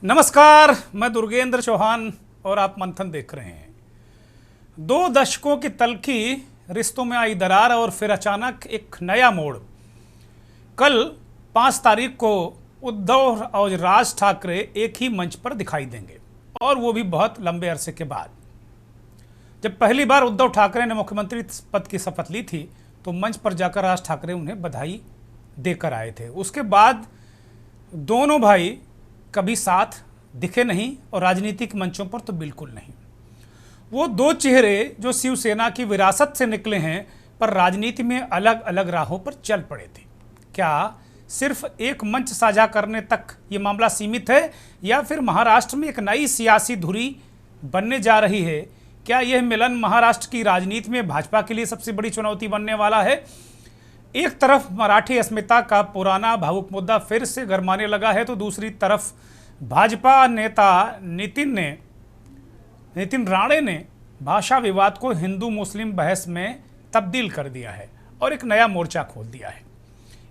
नमस्कार, मैं दुर्गेंद्र चौहान और आप मंथन देख रहे हैं। 2 दशकों की तल्खी, रिश्तों में आई दरार और फिर अचानक एक नया मोड़। कल 5 तारीख को उद्धव और राज ठाकरे एक ही मंच पर दिखाई देंगे और वो भी बहुत लंबे अरसे के बाद। जब पहली बार उद्धव ठाकरे ने मुख्यमंत्री पद की शपथ ली थी तो मंच पर जाकर राज ठाकरे उन्हें बधाई देकर आए थे। उसके बाद दोनों भाई कभी साथ दिखे नहीं और राजनीतिक मंचों पर तो बिल्कुल नहीं। वो 2 चेहरे जो शिवसेना की विरासत से निकले हैं पर राजनीति में अलग अलग राहों पर चल पड़े थे। क्या सिर्फ एक मंच साझा करने तक ये मामला सीमित है या फिर महाराष्ट्र में एक नई सियासी धुरी बनने जा रही है? क्या यह मिलन महाराष्ट्र की राजनीति में भाजपा के लिए सबसे बड़ी चुनौती बनने वाला है? एक तरफ मराठी अस्मिता का पुराना भावुक मुद्दा फिर से गरमाने लगा है तो दूसरी तरफ भाजपा नेता नितिन राणे ने भाषा विवाद को हिंदू मुस्लिम बहस में तब्दील कर दिया है और एक नया मोर्चा खोल दिया है।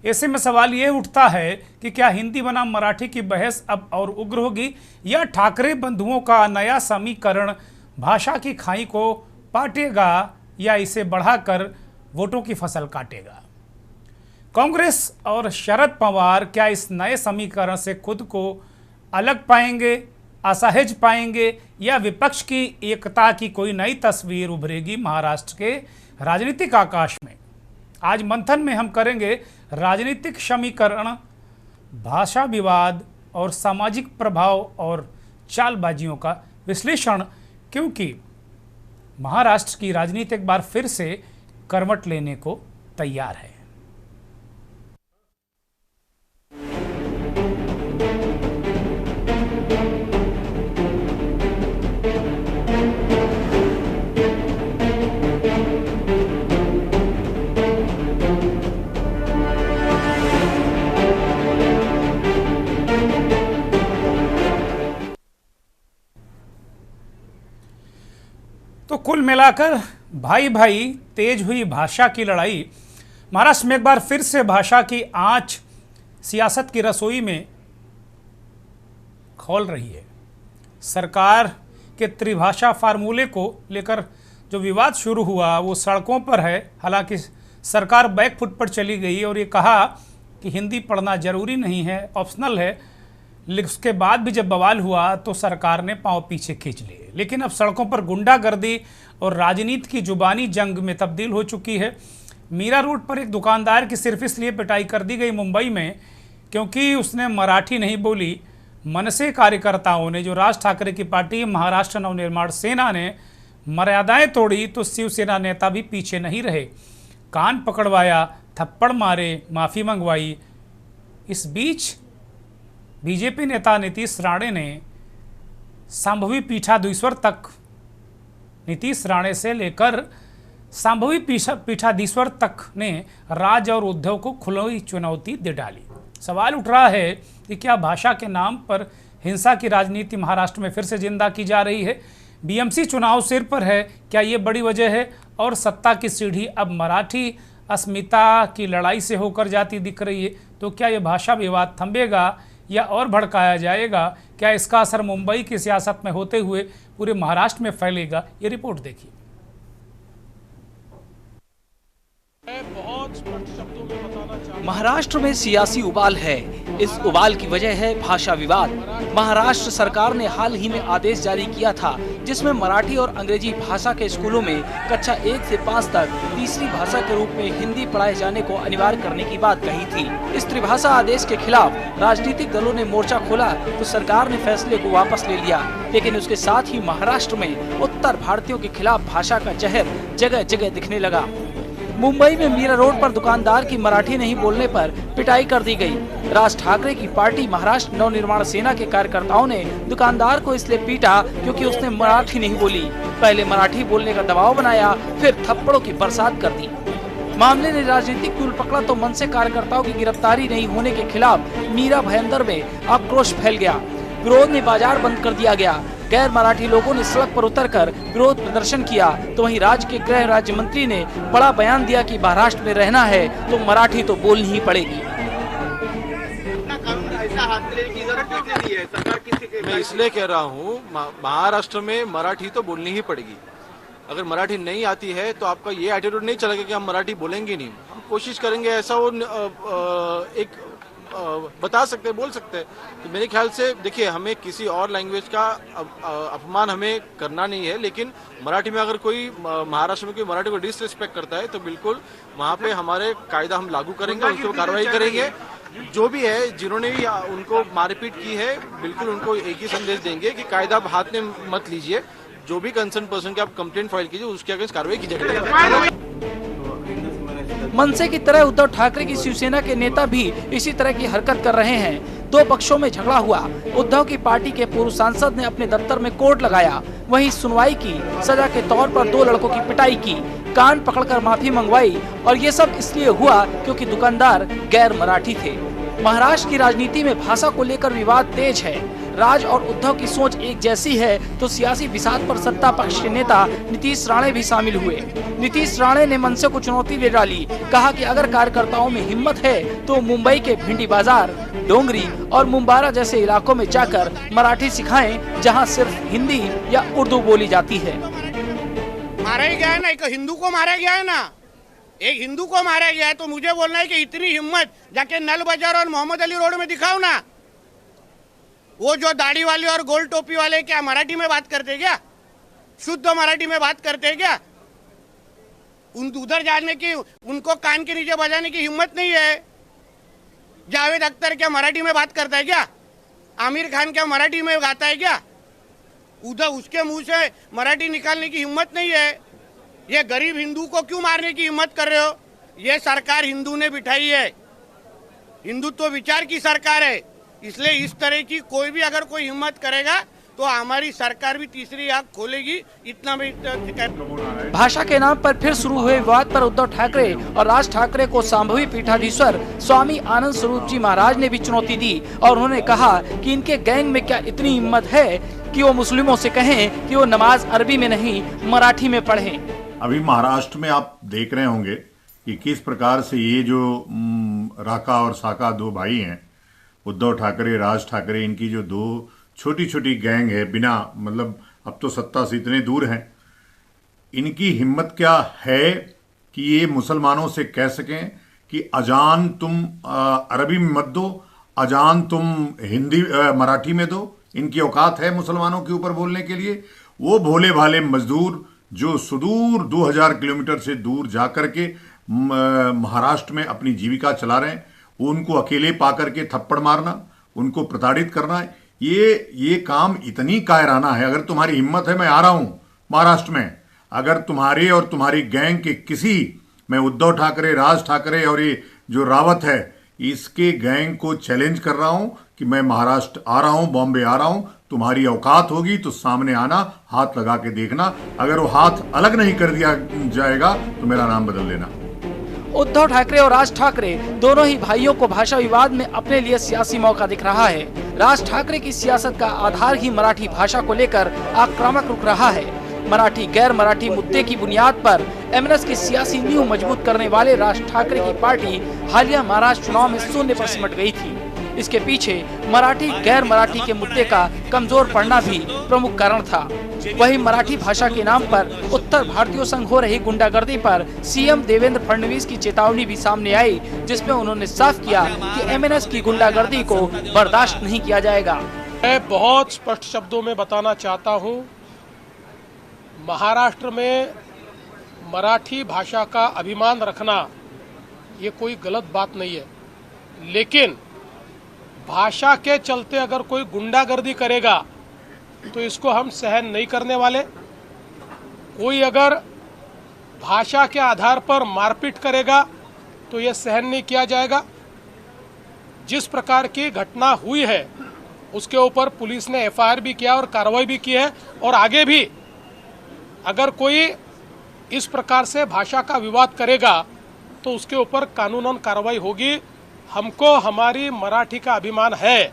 ऐसे में सवाल ये उठता है कि क्या हिंदी बनाम मराठी की बहस अब और उग्र होगी या ठाकरे बंधुओं का नया समीकरण भाषा की खाई को पाटेगा या इसे बढ़ाकर वोटों की फसल काटेगा? कांग्रेस और शरद पवार क्या इस नए समीकरण से खुद को अलग पाएंगे, असहज पाएंगे या विपक्ष की एकता की कोई नई तस्वीर उभरेगी महाराष्ट्र के राजनीतिक आकाश में? आज मंथन में हम करेंगे राजनीतिक समीकरण, भाषा विवाद और सामाजिक प्रभाव और चालबाजियों का विश्लेषण, क्योंकि महाराष्ट्र की राजनीति एक बार फिर से करवट लेने को तैयार है। तो कुल मिलाकर भाई भाई तेज हुई भाषा की लड़ाई महाराष्ट्र में एक बार फिर से भाषा की आंच सियासत की रसोई में खोल रही है। सरकार के त्रिभाषा फार्मूले को लेकर जो विवाद शुरू हुआ वो सड़कों पर है। हालांकि सरकार बैकफुट पर चली गई और ये कहा कि हिंदी पढ़ना जरूरी नहीं है, ऑप्शनल है। उसके बाद भी जब बवाल हुआ तो सरकार ने पांव पीछे खींच लिए। लेकिन अब सड़कों पर गुंडागर्दी और राजनीति की जुबानी जंग में तब्दील हो चुकी है। मीरा रोड पर एक दुकानदार की सिर्फ इसलिए पिटाई कर दी गई मुंबई में क्योंकि उसने मराठी नहीं बोली। मनसे कार्यकर्ताओं ने, जो राज ठाकरे की पार्टी महाराष्ट्र नवनिर्माण सेना ने, मर्यादाएं तोड़ी तो शिवसेना नेता भी पीछे नहीं रहे। कान पकड़वाया, थप्पड़ मारे, माफ़ी मंगवाई। इस बीच बीजेपी नेता नीतीश राणे ने संभवी पीठाधीश्वर तक, नीतीश राणे से लेकर संभवी पीठाधीश्वर तक ने राज और उद्धव को खुली चुनौती दे डाली। सवाल उठ रहा है कि क्या भाषा के नाम पर हिंसा की राजनीति महाराष्ट्र में फिर से जिंदा की जा रही है? बीएमसी चुनाव सिर पर है, क्या ये बड़ी वजह है? और सत्ता की सीढ़ी अब मराठी अस्मिता की लड़ाई से होकर जाती दिख रही है। तो क्या ये भाषा विवाद थमेगा या और भड़काया जाएगा? क्या इसका असर मुंबई की सियासत में होते हुए पूरे महाराष्ट्र में फैलेगा? ये रिपोर्ट देखिए। महाराष्ट्र में सियासी उबाल है। इस उबाल की वजह है भाषा विवाद। महाराष्ट्र सरकार ने हाल ही में आदेश जारी किया था जिसमें मराठी और अंग्रेजी भाषा के स्कूलों में कक्षा 1 से 5 तक तीसरी भाषा के रूप में हिंदी पढ़ाए जाने को अनिवार्य करने की बात कही थी। इस त्रिभाषा आदेश के खिलाफ राजनीतिक दलों ने मोर्चा खोला तो सरकार ने फैसले को वापस ले लिया। लेकिन उसके साथ ही महाराष्ट्र में उत्तर भारतीयों के खिलाफ भाषा का जहर जगह जगह दिखने लगा। मुंबई में मीरा रोड पर दुकानदार की मराठी नहीं बोलने पर पिटाई कर दी गई। राज ठाकरे की पार्टी महाराष्ट्र नवनिर्माण सेना के कार्यकर्ताओं ने दुकानदार को इसलिए पीटा क्योंकि उसने मराठी नहीं बोली। पहले मराठी बोलने का दबाव बनाया, फिर थप्पड़ों की बरसात कर दी। मामले ने राजनीतिक तूल पकड़ा तो मनसे कार्यकर्ताओं की गिरफ्तारी नहीं होने के खिलाफ मीरा भयंदर में आक्रोश फैल गया। विरोध में बाजार बंद कर दिया गया। गैर मराठी लोगों ने सड़क पर उतरकर विरोध प्रदर्शन किया तो वहीं राज्य के गृह राज्य मंत्री ने बड़ा बयान दिया कि महाराष्ट्र में रहना है तो मराठी तो बोलनी ही पड़ेगी। हाथ में लेने की इजाजत किसने दी है? सरकार किसी मैं इसलिए कह रहा हूँ महाराष्ट्र में मराठी तो बोलनी ही पड़ेगी। अगर मराठी नहीं आती है तो आपका ये एटीट्यूड नहीं चलेगा कि हम मराठी बोलेंगे नहीं। हम कोशिश करेंगे ऐसा वो एक बता सकते हैं, बोल सकते हैं। तो मेरे ख्याल से देखिए, हमें किसी और लैंग्वेज का अपमान हमें करना नहीं है, लेकिन मराठी में अगर कोई महाराष्ट्र में कोई मराठी को डिसरिस्पेक्ट करता है तो बिल्कुल वहाँ पे हमारे कायदा हम लागू करेंगे, उस पर कार्रवाई करेंगे। जो भी है, जिन्होंने भी उनको मारपीट की है, बिल्कुल उनको एक ही संदेश देंगे कि कायदा आप हाथ में मत लीजिए। जो भी कंसर्न पर्सन के आप कंप्लेंट फाइल कीजिए, उसके अगेंस्ट कार्रवाई की जाएगी। मनसे की तरह उद्धव ठाकरे की शिवसेना के नेता भी इसी तरह की हरकत कर रहे हैं। दो पक्षों में झगड़ा हुआ। उद्धव की पार्टी के पूर्व सांसद ने अपने दफ्तर में कोर्ट लगाया, वहीं सुनवाई की, सजा के तौर पर 2 लड़कों की पिटाई की, कान पकड़कर माफी मंगवाई, और ये सब इसलिए हुआ क्योंकि दुकानदार गैर मराठी थे। महाराष्ट्र की राजनीति में भाषा को लेकर विवाद तेज है। राज और उद्धव की सोच एक जैसी है तो सियासी विषाद पर सत्ता पक्ष के नेता नीतीश राणे भी शामिल हुए। नीतीश राणे ने मनसे को चुनौती दे डाली, कहा कि अगर कार्यकर्ताओं में हिम्मत है तो मुंबई के भिंडी बाजार, डोंगरी और मुंबारा जैसे इलाकों में जाकर मराठी सिखाएं, जहां सिर्फ हिंदी या उर्दू बोली जाती है। मारा ही गया है ना, एक हिंदू को मारा गया है ना, एक हिंदू को मारा गया है, तो मुझे बोलना है कि इतनी हिम्मत जाके नल बाजार और मोहम्मद अली रोड में दिखाओ ना। वो जो दाढ़ी वाले और गोल टोपी वाले क्या मराठी में बात करते क्या? शुद्ध मराठी में बात करते क्या? उधर जाने की, उनको कान के नीचे बजाने की हिम्मत नहीं है। जावेद अख्तर क्या मराठी में बात करता है क्या? आमिर खान क्या मराठी में गाता है क्या? उधर उसके मुंह से मराठी निकालने की हिम्मत नहीं है। ये गरीब हिंदू को क्यों मारने की हिम्मत कर रहे हो? ये सरकार हिंदू ने बिठाई है, हिंदुत्व विचार की सरकार है, इसलिए इस तरह की कोई भी अगर कोई हिम्मत करेगा तो हमारी सरकार भी तीसरी आंख खोलेगी। इतना में भाषा के नाम पर फिर शुरू हुए विवाद पर उद्धव ठाकरे और राज ठाकरे को संभवी पीठाधीश्वर स्वामी आनंद स्वरूप जी महाराज ने भी चुनौती दी, और उन्होंने कहा कि इनके गैंग में क्या इतनी हिम्मत है कि वो मुस्लिमों से कहें कि वो नमाज अरबी में नहीं मराठी में पढ़ें। अभी महाराष्ट्र में आप देख रहे होंगे कि किस प्रकार से ये जो राका और साका 2 भाई हैं, उद्धव ठाकरे, राज ठाकरे, इनकी जो 2 छोटी छोटी गैंग है, बिना मतलब अब तो सत्ता से इतने दूर हैं, इनकी हिम्मत क्या है कि ये मुसलमानों से कह सकें कि अजान तुम अरबी में मत दो, अजान तुम हिंदी मराठी में दो। इनकी औकात है मुसलमानों के ऊपर बोलने के लिए। वो भोले भाले मजदूर जो सुदूर 2000 किलोमीटर से दूर जाकर के महाराष्ट्र में अपनी जीविका चला रहे हैं, उनको अकेले पा करके थप्पड़ मारना, उनको प्रताड़ित करना, ये काम इतनी कायराना है। अगर तुम्हारी हिम्मत है, मैं आ रहा हूं महाराष्ट्र में, अगर तुम्हारे और तुम्हारी गैंग के किसी, मैं उद्धव ठाकरे, राज ठाकरे और ये जो रावत है, इसके गैंग को चैलेंज कर रहा हूं कि मैं महाराष्ट्र आ रहा हूं, बॉम्बे आ रहा हूं, तुम्हारी औकात होगी तो सामने आना, हाथ लगा के देखना। अगर वो हाथ अलग नहीं कर दिया जाएगा तो मेरा नाम बदल लेना। उद्धव ठाकरे और राज ठाकरे दोनों ही भाइयों को भाषा विवाद में अपने लिए सियासी मौका दिख रहा है। राज ठाकरे की सियासत का आधार ही मराठी भाषा को लेकर आक्रामक रुख रहा है। मराठी गैर मराठी मुद्दे की बुनियाद पर एमएनएस की सियासी नींव मजबूत करने वाले राज ठाकरे की पार्टी हालिया महाराष्ट्र चुनाव में शून्य पर सिमट गई थी। इसके पीछे मराठी गैर मराठी के मुद्दे का कमजोर पड़ना भी प्रमुख कारण था। वहीं मराठी भाषा के नाम पर उत्तर भारतीयों संग हो रही गुंडागर्दी पर सीएम देवेंद्र फडणवीस की चेतावनी भी सामने आई, जिसमें उन्होंने साफ किया कि एमएनएस की गुंडागर्दी को बर्दाश्त नहीं किया जाएगा। मैं बहुत स्पष्ट शब्दों में बताना चाहता हूं, महाराष्ट्र में मराठी भाषा का अभिमान रखना ये कोई गलत बात नहीं है, लेकिन भाषा के चलते अगर कोई गुंडागर्दी करेगा तो इसको हम सहन नहीं करने वाले। कोई अगर भाषा के आधार पर मारपीट करेगा तो ये सहन नहीं किया जाएगा। जिस प्रकार की घटना हुई है उसके ऊपर पुलिस ने एफआईआर भी किया और कार्रवाई भी की है, और आगे भी अगर कोई इस प्रकार से भाषा का विवाद करेगा तो उसके ऊपर कानूनन कार्रवाई होगी। हमको हमारी मराठी का अभिमान है,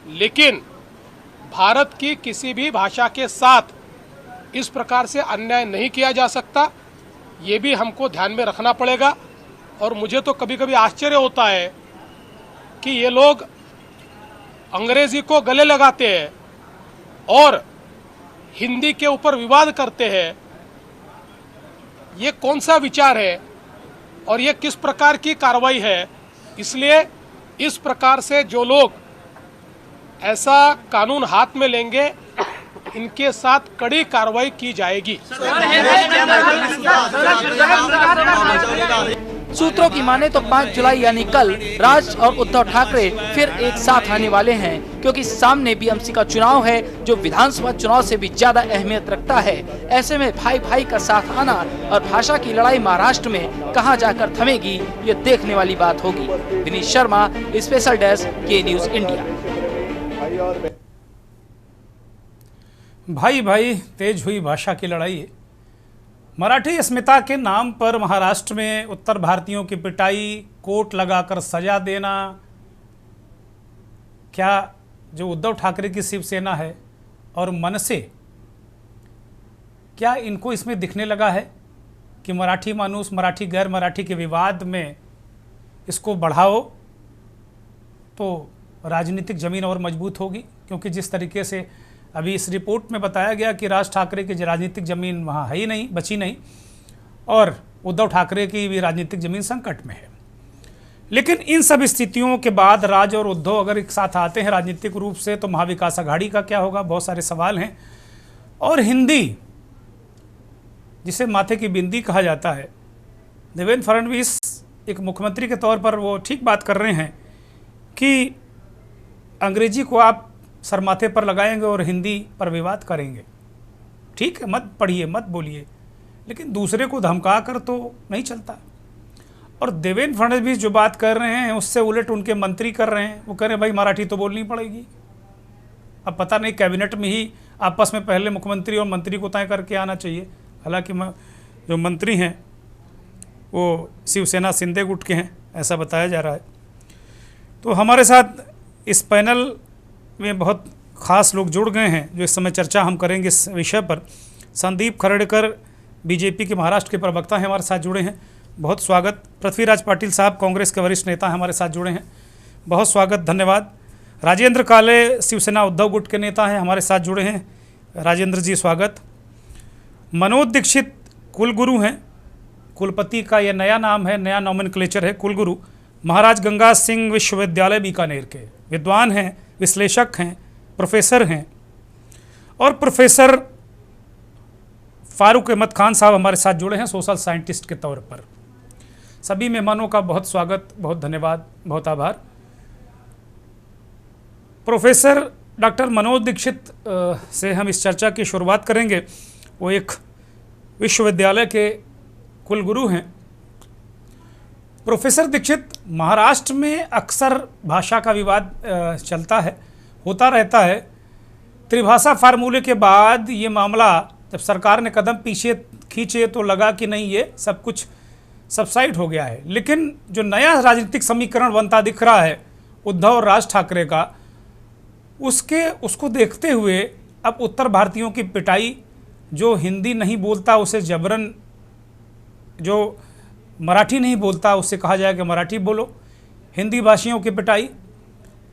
लेकिन भारत की किसी भी भाषा के साथ इस प्रकार से अन्याय नहीं किया जा सकता, ये भी हमको ध्यान में रखना पड़ेगा। और मुझे तो कभी कभी आश्चर्य होता है कि ये लोग अंग्रेजी को गले लगाते हैं और हिंदी के ऊपर विवाद करते हैं, ये कौन सा विचार है और ये किस प्रकार की कार्रवाई है। इसलिए इस प्रकार से जो लोग ऐसा कानून हाथ में लेंगे, इनके साथ कड़ी कार्रवाई की जाएगी। सूत्रों की माने तो 5 जुलाई यानी कल राज और उद्धव ठाकरे फिर एक साथ आने वाले हैं, क्योंकि सामने बीएमसी का चुनाव है जो विधानसभा चुनाव से भी ज्यादा अहमियत रखता है। ऐसे में भाई भाई का साथ आना और भाषा की लड़ाई महाराष्ट्र में कहां जाकर थमेगी, ये देखने वाली बात होगी। विनीत शर्मा, स्पेशल डेस्क, के न्यूज इंडिया। भाई भाई तेज हुई भाषा की लड़ाई। मराठी अस्मिता के नाम पर महाराष्ट्र में उत्तर भारतीयों की पिटाई, कोर्ट लगाकर सजा देना, क्या जो उद्धव ठाकरे की शिवसेना है और मनसे, क्या इनको इसमें दिखने लगा है कि मराठी मानूस मराठी गैर मराठी के विवाद में इसको बढ़ाओ तो राजनीतिक ज़मीन और मजबूत होगी? क्योंकि जिस तरीके से अभी इस रिपोर्ट में बताया गया कि राज ठाकरे की राजनीतिक ज़मीन वहाँ है ही नहीं, बची नहीं, और उद्धव ठाकरे की भी राजनीतिक ज़मीन संकट में है। लेकिन इन सब स्थितियों के बाद राज और उद्धव अगर एक साथ आते हैं राजनीतिक रूप से, तो महाविकास आघाड़ी का क्या होगा? बहुत सारे सवाल हैं। और हिंदी, जिसे माथे की बिंदी कहा जाता है, देवेंद्र फडणवीस एक मुख्यमंत्री के तौर पर वो ठीक बात कर रहे हैं कि अंग्रेजी को आप सर माथे पर लगाएंगे और हिंदी पर विवाद करेंगे। ठीक है, मत पढ़िए, मत बोलिए, लेकिन दूसरे को धमका कर तो नहीं चलता। और देवेंद्र फडणवीस जो बात कर रहे हैं उससे उलट उनके मंत्री कर रहे हैं। वो कह रहे हैं भाई मराठी तो बोलनी पड़ेगी। अब पता नहीं कैबिनेट में ही आपस में पहले मुख्यमंत्री और मंत्री को तय करके आना चाहिए। हालांकि जो मंत्री हैं वो शिवसेना शिंदे गुट के हैं, ऐसा बताया जा रहा है। तो हमारे साथ इस पैनल में बहुत ख़ास लोग जुड़ गए हैं जो इस समय चर्चा हम करेंगे इस विषय पर। संदीप खरड़कर बीजेपी के महाराष्ट्र के प्रवक्ता हैं, हमारे साथ जुड़े हैं, बहुत स्वागत। पृथ्वीराज पाटिल साहब कांग्रेस के वरिष्ठ नेता हैं, हमारे साथ जुड़े हैं, बहुत स्वागत, धन्यवाद। राजेंद्र काले शिवसेना उद्धव गुट के नेता हैं, हमारे साथ जुड़े हैं, राजेंद्र जी स्वागत। मनोज दीक्षित कुलगुरु हैं, कुलपति का यह नया नाम है, नया नॉमेनक्लेचर है, कुलगुरु। महाराज गंगा सिंह विश्वविद्यालय बीकानेर के विद्वान हैं, विश्लेषक हैं, प्रोफेसर हैं। और प्रोफेसर फारूक अहमद खान साहब हमारे साथ जुड़े हैं सोशल साइंटिस्ट के तौर पर। सभी मेहमानों का बहुत स्वागत, बहुत धन्यवाद, बहुत आभार। प्रोफेसर डॉक्टर मनोज दीक्षित से हम इस चर्चा की शुरुआत करेंगे। वो एक विश्वविद्यालय के कुलगुरु हैं। प्रोफेसर दीक्षित, महाराष्ट्र में अक्सर भाषा का विवाद चलता है, होता रहता है। त्रिभाषा फार्मूले के बाद ये मामला जब सरकार ने कदम पीछे खींचे तो लगा कि नहीं, ये सब कुछ सबसाइड हो गया है। लेकिन जो नया राजनीतिक समीकरण बनता दिख रहा है उद्धव और राज ठाकरे का, उसको देखते हुए अब उत्तर भारतीयों की पिटाई, जो हिंदी नहीं बोलता उसे जबरन, जो मराठी नहीं बोलता उससे कहा जाए कि मराठी बोलो, हिंदी भाषियों की पिटाई।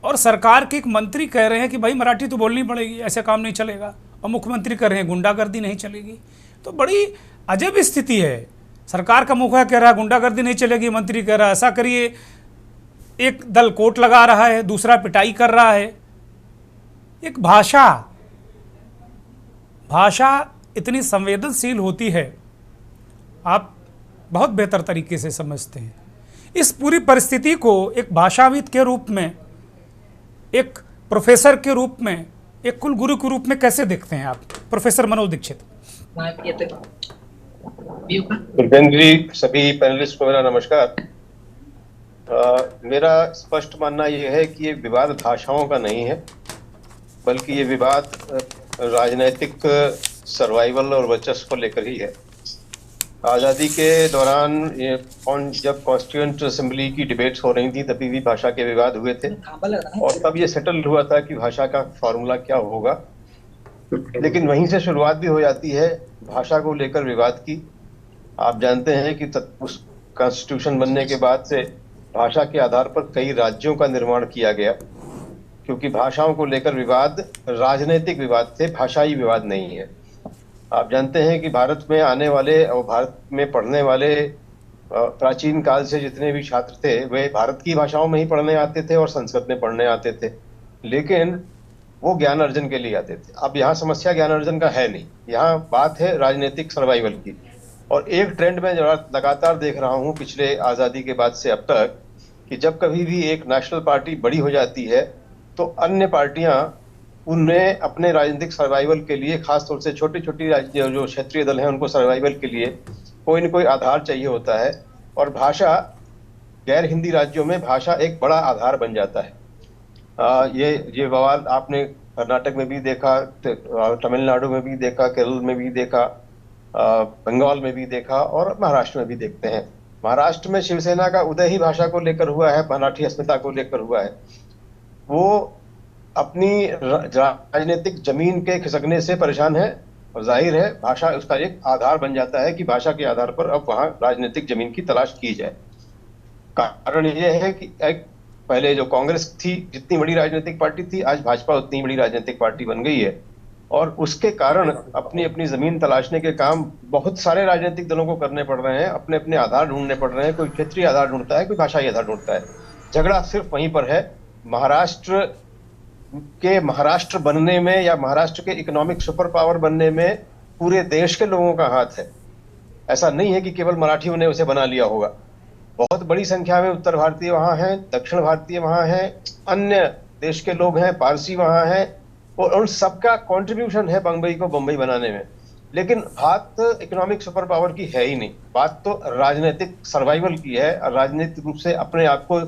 और सरकार के एक मंत्री कह रहे हैं कि भाई मराठी तो बोलनी पड़ेगी, ऐसे काम नहीं चलेगा। और मुख्यमंत्री कह रहे हैं गुंडागर्दी नहीं चलेगी। तो बड़ी अजब स्थिति है। सरकार का मुखिया कह रहा है गुंडागर्दी नहीं चलेगी, मंत्री कह रहा है ऐसा करिए। एक दल कोर्ट लगा रहा है, दूसरा पिटाई कर रहा है। एक भाषा इतनी संवेदनशील होती है, आप बहुत बेहतर तरीके से समझते हैं। इस पूरी परिस्थिति को एक भाषाविद के रूप में, एक प्रोफेसर के रूप में, एक कुलगुरु के रूप में कैसे देखते हैं आप, प्रोफेसर मनोज दीक्षित? गुरबेंद्र जी, सभी पैनलिस्ट को मेरा नमस्कार। मेरा स्पष्ट मानना यह है कि ये विवाद भाषाओं का नहीं है, बल्कि ये विवाद राजनीतिक सर्वाइवल और वर्चस्व को लेकर ही है। आज़ादी के दौरान जब कॉन्स्टिट्यूएंट असेंबली की डिबेट्स हो रही थी तभी भी भाषा के विवाद हुए थे, और तब ये सेटल हुआ था कि भाषा का फॉर्मूला क्या होगा। लेकिन वहीं से शुरुआत भी हो जाती है भाषा को लेकर विवाद की। आप जानते हैं कि उस कॉन्स्टिट्यूशन बनने के बाद से भाषा के आधार पर कई राज्यों का निर्माण किया गया, क्योंकि भाषाओं को लेकर विवाद राजनीतिक विवाद थे, भाषाई विवाद नहीं है। आप जानते हैं कि भारत में आने वाले और भारत में पढ़ने वाले प्राचीन काल से जितने भी छात्र थे वे भारत की भाषाओं में ही पढ़ने आते थे और संस्कृत में पढ़ने आते थे, लेकिन वो ज्ञान अर्जन के लिए आते थे। अब यहाँ समस्या ज्ञान अर्जन का है नहीं, यहाँ बात है राजनीतिक सर्वाइवल की। और एक ट्रेंड में लगातार देख रहा हूँ पिछले आज़ादी के बाद से अब तक, कि जब कभी भी एक नेशनल पार्टी बड़ी हो जाती है तो अन्य पार्टियां उन्हें अपने राजनीतिक सर्वाइवल के लिए, खासतौर से छोटी छोटी जो क्षेत्रीय दल हैं उनको सर्वाइवल के लिए कोई न कोई आधार चाहिए होता है। और भाषा, गैर हिंदी राज्यों में भाषा एक बड़ा आधार बन जाता है। ये बवाल आपने कर्नाटक में भी देखा, तमिलनाडु में भी देखा, केरल में भी देखा, बंगाल में भी देखा और महाराष्ट्र में भी देखते हैं। महाराष्ट्र में शिवसेना का उदय ही भाषा को लेकर हुआ है, मराठी अस्मिता को लेकर हुआ है। वो अपनी राजनीतिक जमीन के खिसकने से परेशान है और जाहिर है भाषा उसका एक आधार बन जाता है कि भाषा के आधार पर अब वहां राजनीतिक जमीन की तलाश की जाए। कारण यह है कि पहले जो कांग्रेस थी जितनी बड़ी राजनीतिक पार्टी थी, आज भाजपा उतनी बड़ी राजनीतिक पार्टी बन गई है और उसके कारण अपनी अपनी जमीन तलाशने के काम बहुत सारे राजनीतिक दलों को करने पड़ रहे हैं, अपने अपने आधार ढूंढने पड़ रहे हैं। कोई क्षेत्रीय आधार ढूंढता है, कोई भाषाई आधार ढूंढता है। झगड़ा सिर्फ वहीं पर है, महाराष्ट्र के महाराष्ट्र बनने में या महाराष्ट्र के इकोनॉमिक सुपर पावर बनने में पूरे देश के लोगों का हाथ है। ऐसा नहीं है कि केवल मराठियों ने उसे बना लिया होगा। बहुत बड़ी संख्या में उत्तर भारतीय वहां हैं, दक्षिण भारतीय वहां हैं, अन्य देश के लोग हैं, पारसी वहां हैं और उन सबका कंट्रीब्यूशन है बम्बई को बम्बई बनाने में। लेकिन बात इकोनॉमिक सुपर पावर की है ही नहीं, बात तो राजनीतिक सर्वाइवल की है और राजनीतिक रूप से अपने आप को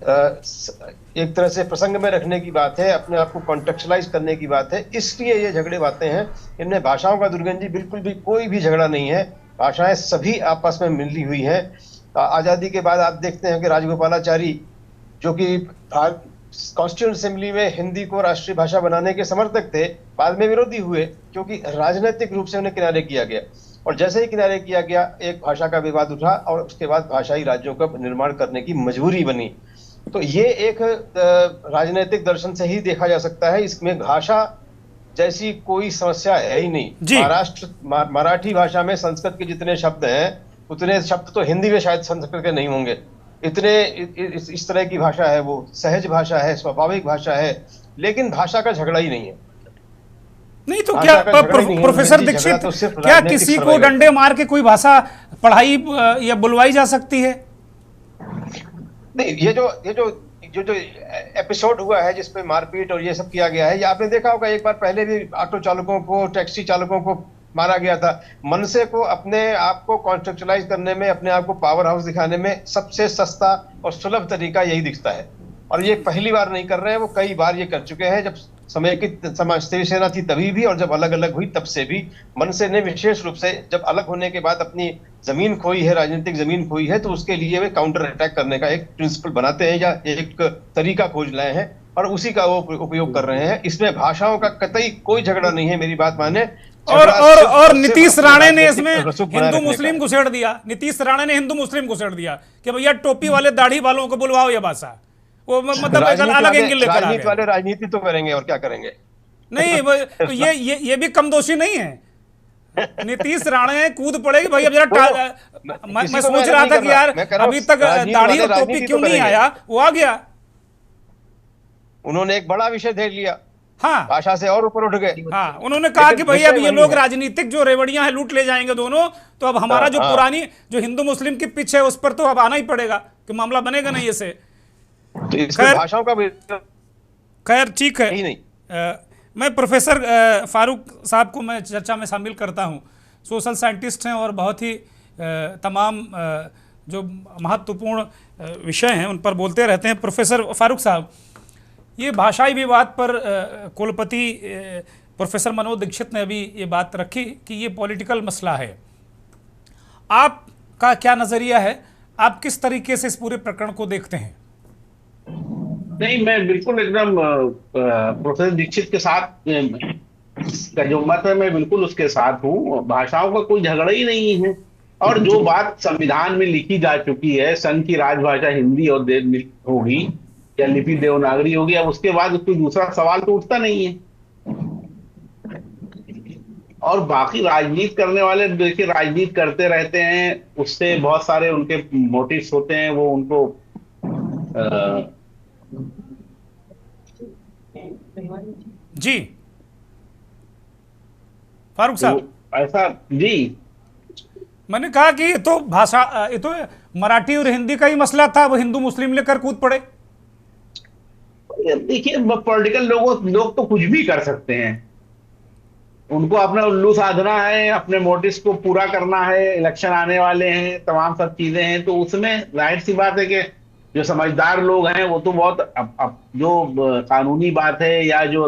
एक तरह से प्रसंग में रखने की बात है, अपने आप को कॉन्टेक्चुअलाइज करने की बात है। इसलिए ये झगड़े बातें हैं। इनमें भाषाओं का दुर्गंध बिल्कुल भी कोई भी झगड़ा नहीं है। भाषाएं सभी आपस में मिली हुई हैं। आजादी के बाद आप देखते हैं कि राजगोपालाचारी जो कि कॉन्स्टिट्यूएंट असेंबली में हिंदी को राष्ट्रीय भाषा बनाने के समर्थक थे, बाद में विरोधी हुए क्योंकि राजनीतिक रूप से उन्हें किनारे किया गया। और जैसे ही किनारे किया गया एक भाषा का विवाद उठा और उसके बाद भाषाई राज्यों का निर्माण करने की मजबूरी बनी। तो ये एक राजनीतिक दर्शन से ही देखा जा सकता है। इसमें भाषा जैसी कोई समस्या है ही नहीं। मराठी भाषा में संस्कृत के जितने शब्द हैं उतने शब्द तो हिंदी में शायद संस्कृत के नहीं होंगे। इतने इस तरह की भाषा है, वो सहज भाषा है, स्वाभाविक भाषा है, लेकिन भाषा का झगड़ा ही नहीं है। नहीं तो क्या प्रोफेसर दीक्षित, क्या किसी को डंडे मार के कोई भाषा पढ़ाई या बुलवाई जा सकती है? नहीं, ये जो एपिसोड हुआ है जिसपे मारपीट और ये सब किया गया है, ये आपने देखा होगा। एक बार पहले भी ऑटो चालकों को, टैक्सी चालकों को मारा गया था। मनसे को अपने आप को कॉन्टेक्चुअलाइज करने में, अपने आप को पावर हाउस दिखाने में सबसे सस्ता और सुलभ तरीका यही दिखता है। और ये पहली बार नहीं कर रहे हैं, वो कई बार ये कर चुके हैं। जब शिवसेना थी तभी भी और जब अलग अलग हुई तब से भी मनसे ने विशेष रूप से जब अलग होने के बाद अपनी जमीन खोई है, राजनीतिक जमीन खोई है, तो उसके लिए वे काउंटर अटैक करने का एक प्रिंसिपल बनाते हैं या एक तरीका खोज लाए हैं और उसी का वो उपयोग कर रहे हैं। इसमें भाषाओं का कतई कोई झगड़ा नहीं है, मेरी बात माने। और नीतीश राणे ने इसमें हिंदू मुस्लिम घुसेड़ दिया। नीतीश राणे ने हिंदू मुस्लिम घुसेड़ दिया कि भैया टोपी वाले दाढ़ी वालों को बुलवाओ ये भाषा। वो मतलब अलग एंगल लेकर आ गए। वाले राजनीति तो करेंगे और क्या करेंगे। नहीं, ये भी कम दोषी नहीं है। नीतीश राणे कूद पड़ेगी भाई। अब जरा मैं सोच रहा था कि यार अभी तक दाढ़ी और टोपी क्यों नहीं आया, वो आ गया। उन्होंने एक बड़ा विषय दे लिया। हाँ, भाषा से और ऊपर उठ गए। हाँ, उन्होंने कहा कि भैया अब ये लोग राजनीतिक जो रेवड़ियां हैं लूट ले जाएंगे दोनों, तो अब हमारा जो पुरानी जो हिंदू मुस्लिम की पिच है उस पर तो अब आना ही पड़ेगा कि मामला बनेगा नहीं ऐसे। तो इसमें भाषाओं का खैर ठीक है। नहीं। मैं प्रोफेसर फारूक साहब को मैं चर्चा में शामिल करता हूं। सोशल साइंटिस्ट हैं और बहुत ही तमाम जो महत्वपूर्ण विषय हैं उन पर बोलते रहते हैं। प्रोफेसर फारूक साहब, ये भाषाई विवाद पर कुलपति प्रोफेसर मनोज दीक्षित ने अभी ये बात रखी कि ये पॉलिटिकल मसला है। आपका क्या नज़रिया है? आप किस तरीके से इस पूरे प्रकरण को देखते हैं? नहीं, मैं बिल्कुल एकदम प्रोफेसर दीक्षित के साथ का जो मत है मैं बिल्कुल उसके साथ हूँ। भाषाओं का कोई झगड़ा ही नहीं है और जो बात संविधान में लिखी जा चुकी है, संघ की राजभाषा हिंदी और होगी, या लिपि देवनागरी होगी, अब उसके बाद कोई दूसरा सवाल तो उठता नहीं है। और बाकी राजनीति करने वाले देखिए राजनीति करते रहते हैं, उससे बहुत सारे उनके मोटिव्स होते हैं, वो उनको जी फारूक साहब, ऐसा जी। मैंने कहा कि ये तो भाषा, ये तो मराठी और हिंदी का ही मसला था, वो हिंदू मुस्लिम लेकर कूद पड़े। देखिए पॉलिटिकल लोग तो कुछ भी कर सकते हैं, उनको अपना उल्लू साधना है, अपने मोटिव्स को पूरा करना है, इलेक्शन आने वाले हैं, तमाम सब चीजें हैं, तो उसमें जाहिर सी बात है कि जो समझदार लोग हैं वो तो बहुत अब जो कानूनी बात है या जो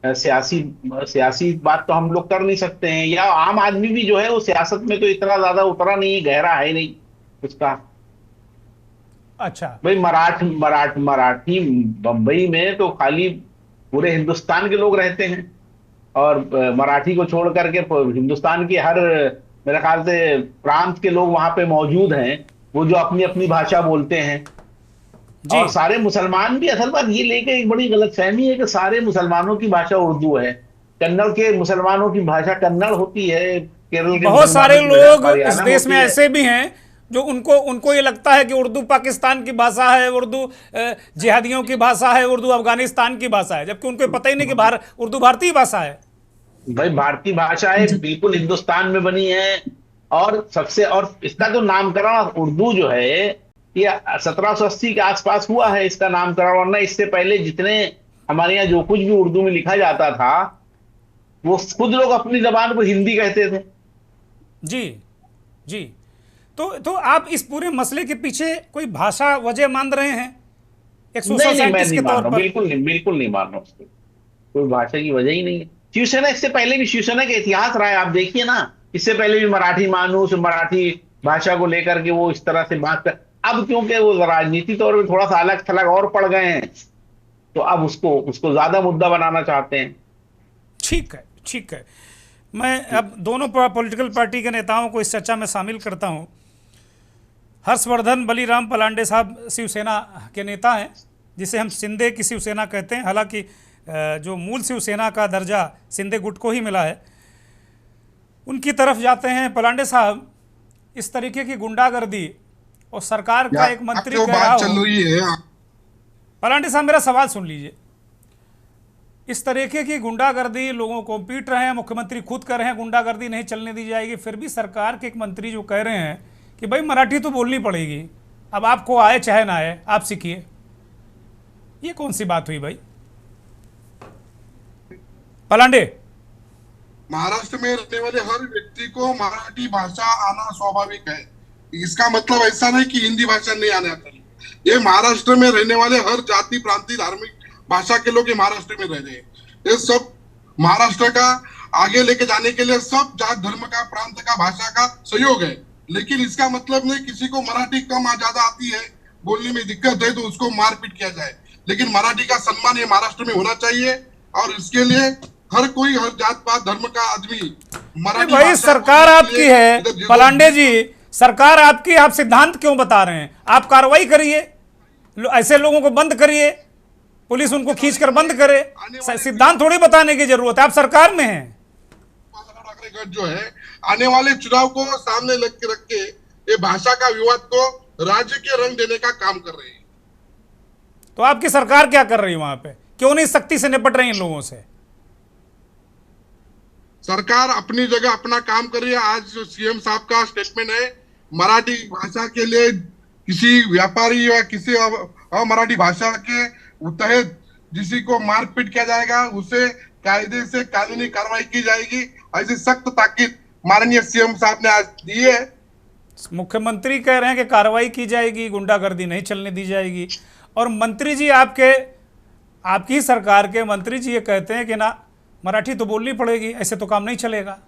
सियासी बात तो हम लोग कर नहीं सकते हैं, या आम आदमी भी जो है वो सियासत में तो इतना ज्यादा उतरा नहीं, गहरा है नहीं उसका। अच्छा भाई मराठी बंबई में तो खाली पूरे हिंदुस्तान के लोग रहते हैं, और मराठी को छोड़ करके हिंदुस्तान की हर मेरे ख्याल से प्रांत के लोग वहां पे मौजूद हैं, वो जो अपनी अपनी भाषा बोलते हैं। और सारे मुसलमान भी, असल बात ये लेके एक बड़ी गलतफहमी है कि सारे मुसलमानों की भाषा उर्दू है। कन्नड़ के मुसलमानों की भाषा कन्नड़ होती है, केरल के बहुत सारे लोग इस देश में ऐसे भी हैं जो उनको ये लगता है कि उर्दू पाकिस्तान की भाषा है, उर्दू जिहादियों की भाषा है, उर्दू अफगानिस्तान की भाषा है, जबकि उनको पता ही नहीं कि उर्दू भारतीय भाषा है। भाई भारतीय भाषा है, बिल्कुल हिंदुस्तान में बनी है, और इसका तो नामकरण उर्दू जो है ये 1780 के आसपास हुआ है इसका नामकरण, वरना इससे पहले जितने हमारे यहाँ जो कुछ भी उर्दू में लिखा जाता था वो खुद लोग अपनी जबान को हिंदी कहते थे। जी जी, तो आप इस पूरे मसले के पीछे कोई भाषा वजह मान रहे हैं एक सोशल साइंटिस्ट के तौर पर? बिल्कुल नहीं मान रहा उसको, कोई भाषा की वजह ही नहीं है। शिवसेना, इससे पहले भी शिवसेना का इतिहास रहा है, आप देखिए ना, इससे पहले भी मराठी मानुस, मराठी भाषा को लेकर के वो इस तरह से बात कर, अब क्योंकि वो राजनीति तौर पर थोड़ा सा अलग थलग और पड़ गए हैं, तो अब उसको ज्यादा मुद्दा बनाना चाहते हैं। ठीक है, मैं अब दोनों पॉलिटिकल पार्टी के नेताओं को इस चर्चा में शामिल करता हूं। हर्षवर्धन बलीराम पलांडे साहब शिवसेना के नेता हैं, जिसे हम शिंदे की शिवसेना कहते हैं, हालांकि जो मूल शिवसेना का दर्जा शिंदे गुट को ही मिला है। उनकी तरफ जाते हैं। पलांडे साहब, इस तरीके की गुंडागर्दी और सरकार का एक मंत्री कह रहा हो, पलांडे साहब मेरा सवाल सुन लीजिए, इस तरीके की गुंडागर्दी, लोगों को पीट रहे हैं, मुख्यमंत्री खुद कह रहे हैं गुंडागर्दी नहीं चलने दी जाएगी, फिर भी सरकार के एक मंत्री जो कह रहे हैं कि भाई मराठी तो बोलनी पड़ेगी, अब आपको आए चाहे ना आए आप सीखिए, ये कौन सी बात हुई भाई? पलांडे, महाराष्ट्र में रहने वाले हर व्यक्ति को मराठी भाषा आना स्वाभाविक है, इसका मतलब ऐसा नहीं कि हिंदी भाषा नहीं आना चाहिए। ये महाराष्ट्र में रहने वाले हर जाति प्रांतीय धार्मिक भाषा के लोग ये महाराष्ट्र में रह रहे हैं, ये सब महाराष्ट्र का आगे लेके जाने के लिए सब जात धर्म का, प्रांत का, भाषा का सहयोग है। लेकिन इसका मतलब नहीं किसी को मराठी कम ज्यादा आती है, बोलने में दिक्कत है तो उसको मारपीट किया जाए, लेकिन मराठी का सम्मान ये महाराष्ट्र में होना चाहिए, और इसके लिए हर कोई, हर जात पात धर्म का आदमी मराठी भाई सरकार आपकी है पलांडे जी, सरकार आपकी, आप सिद्धांत क्यों बता रहे हैं? आप कार्रवाई करिए, ऐसे लोगों को बंद करिए, पुलिस उनको खींचकर बंद करे, सिद्धांत थोड़ी बताने की जरूरत है, आप सरकार में हैं। जो है आने वाले चुनाव को सामने रख के ये भाषा का विवाद को राज्य के रंग देने का काम कर रही है। तो आपकी सरकार क्या कर रही है वहां पे? क्यों नहीं सख्ती से निपट रही इन लोगों से? सरकार अपनी जगह अपना काम कर रही है। आज जो सीएम साहब का स्टेटमेंट है, मराठी भाषा के लिए किसी व्यापारी या किसी अमराठी भाषा के तहत जिसी को मारपीट किया जाएगा उसे कायदे से कानूनी कार्रवाई की जाएगी, ऐसी सख्त ताकीद माननीय सीएम साहब ने आज दी है। मुख्यमंत्री कह रहे हैं कि कार्रवाई की जाएगी, गुंडागर्दी नहीं चलने दी जाएगी, और मंत्री जी आपकी सरकार के मंत्री जी ये कहते हैं कि ना मराठी तो बोलनी पड़ेगी, ऐसे तो काम नहीं चलेगा।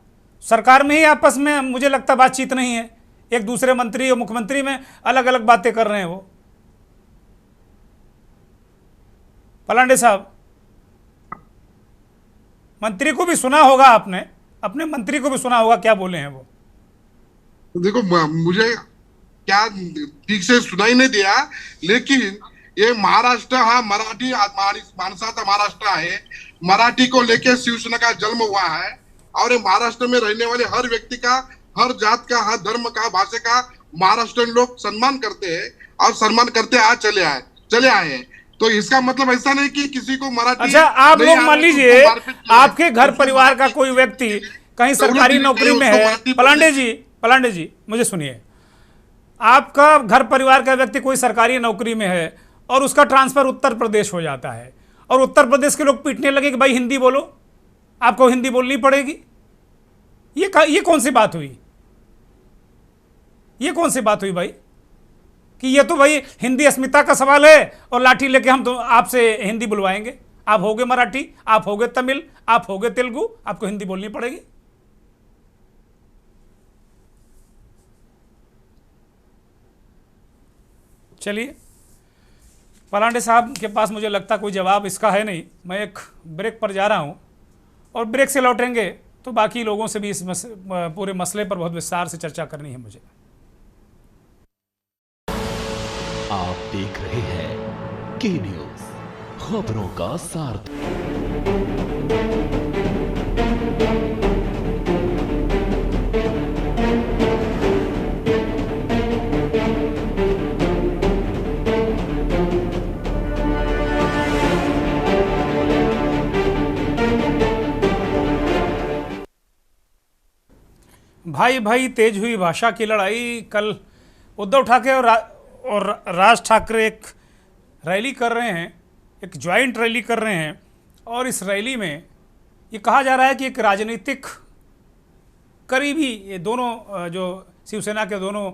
सरकार में ही आपस में मुझे लगता बातचीत नहीं है, एक दूसरे मंत्री और मुख्यमंत्री में अलग अलग बातें कर रहे हैं वो। पलांडे साहब, मंत्री को भी सुना होगा आपने, अपने मंत्री को भी सुना होगा क्या बोले हैं वो। देखो मुझे क्या ठीक से सुनाई नहीं दिया, लेकिन ये महाराष्ट्र हा मराठी माणसाचा महाराष्ट्र आहे। मराठी को लेके शिवसेना का जन्म हुआ है और ये महाराष्ट्र में रहने वाले हर व्यक्ति का, हर जात का, हर धर्म का, भाषा का महाराष्ट्र लोग सम्मान करते हैं और सम्मान करते चले आए हैं। तो इसका मतलब ऐसा नहीं कि किसी को मराठी अच्छा, आप लोग मान लीजिए आपके घर परिवार का कोई व्यक्ति कहीं सरकारी नौकरी में है, पलांडे जी मुझे सुनिए, आपका घर परिवार का व्यक्ति कोई सरकारी नौकरी में है और उसका ट्रांसफर उत्तर प्रदेश हो जाता है और उत्तर प्रदेश के लोग पीटने लगे कि भाई हिंदी बोलो, आपको हिंदी बोलनी पड़ेगी। ये कौन सी बात हुई? ये कौन सी बात हुई भाई कि ये तो भाई हिंदी अस्मिता का सवाल है और लाठी लेके हम तो आपसे हिंदी बुलवाएंगे। आप होगे मराठी, आप होगे तमिल, आप होगे तेलुगु, आपको हिंदी बोलनी पड़ेगी। चलिए, पलांडे साहब के पास मुझे लगता कोई जवाब इसका है नहीं। मैं एक ब्रेक पर जा रहा हूं और ब्रेक से लौटेंगे तो बाकी लोगों से भी इस पूरे मसले पर बहुत विस्तार से चर्चा करनी है मुझे। आप देख रहे हैं के न्यूज, खबरों का सार। भाई भाई तेज हुई भाषा की लड़ाई। कल उद्धव ठाकरे और राज ठाकरे एक रैली कर रहे हैं, एक ज्वाइंट रैली कर रहे हैं और इस रैली में ये कहा जा रहा है कि एक राजनीतिक करीबी ये दोनों जो शिवसेना के दोनों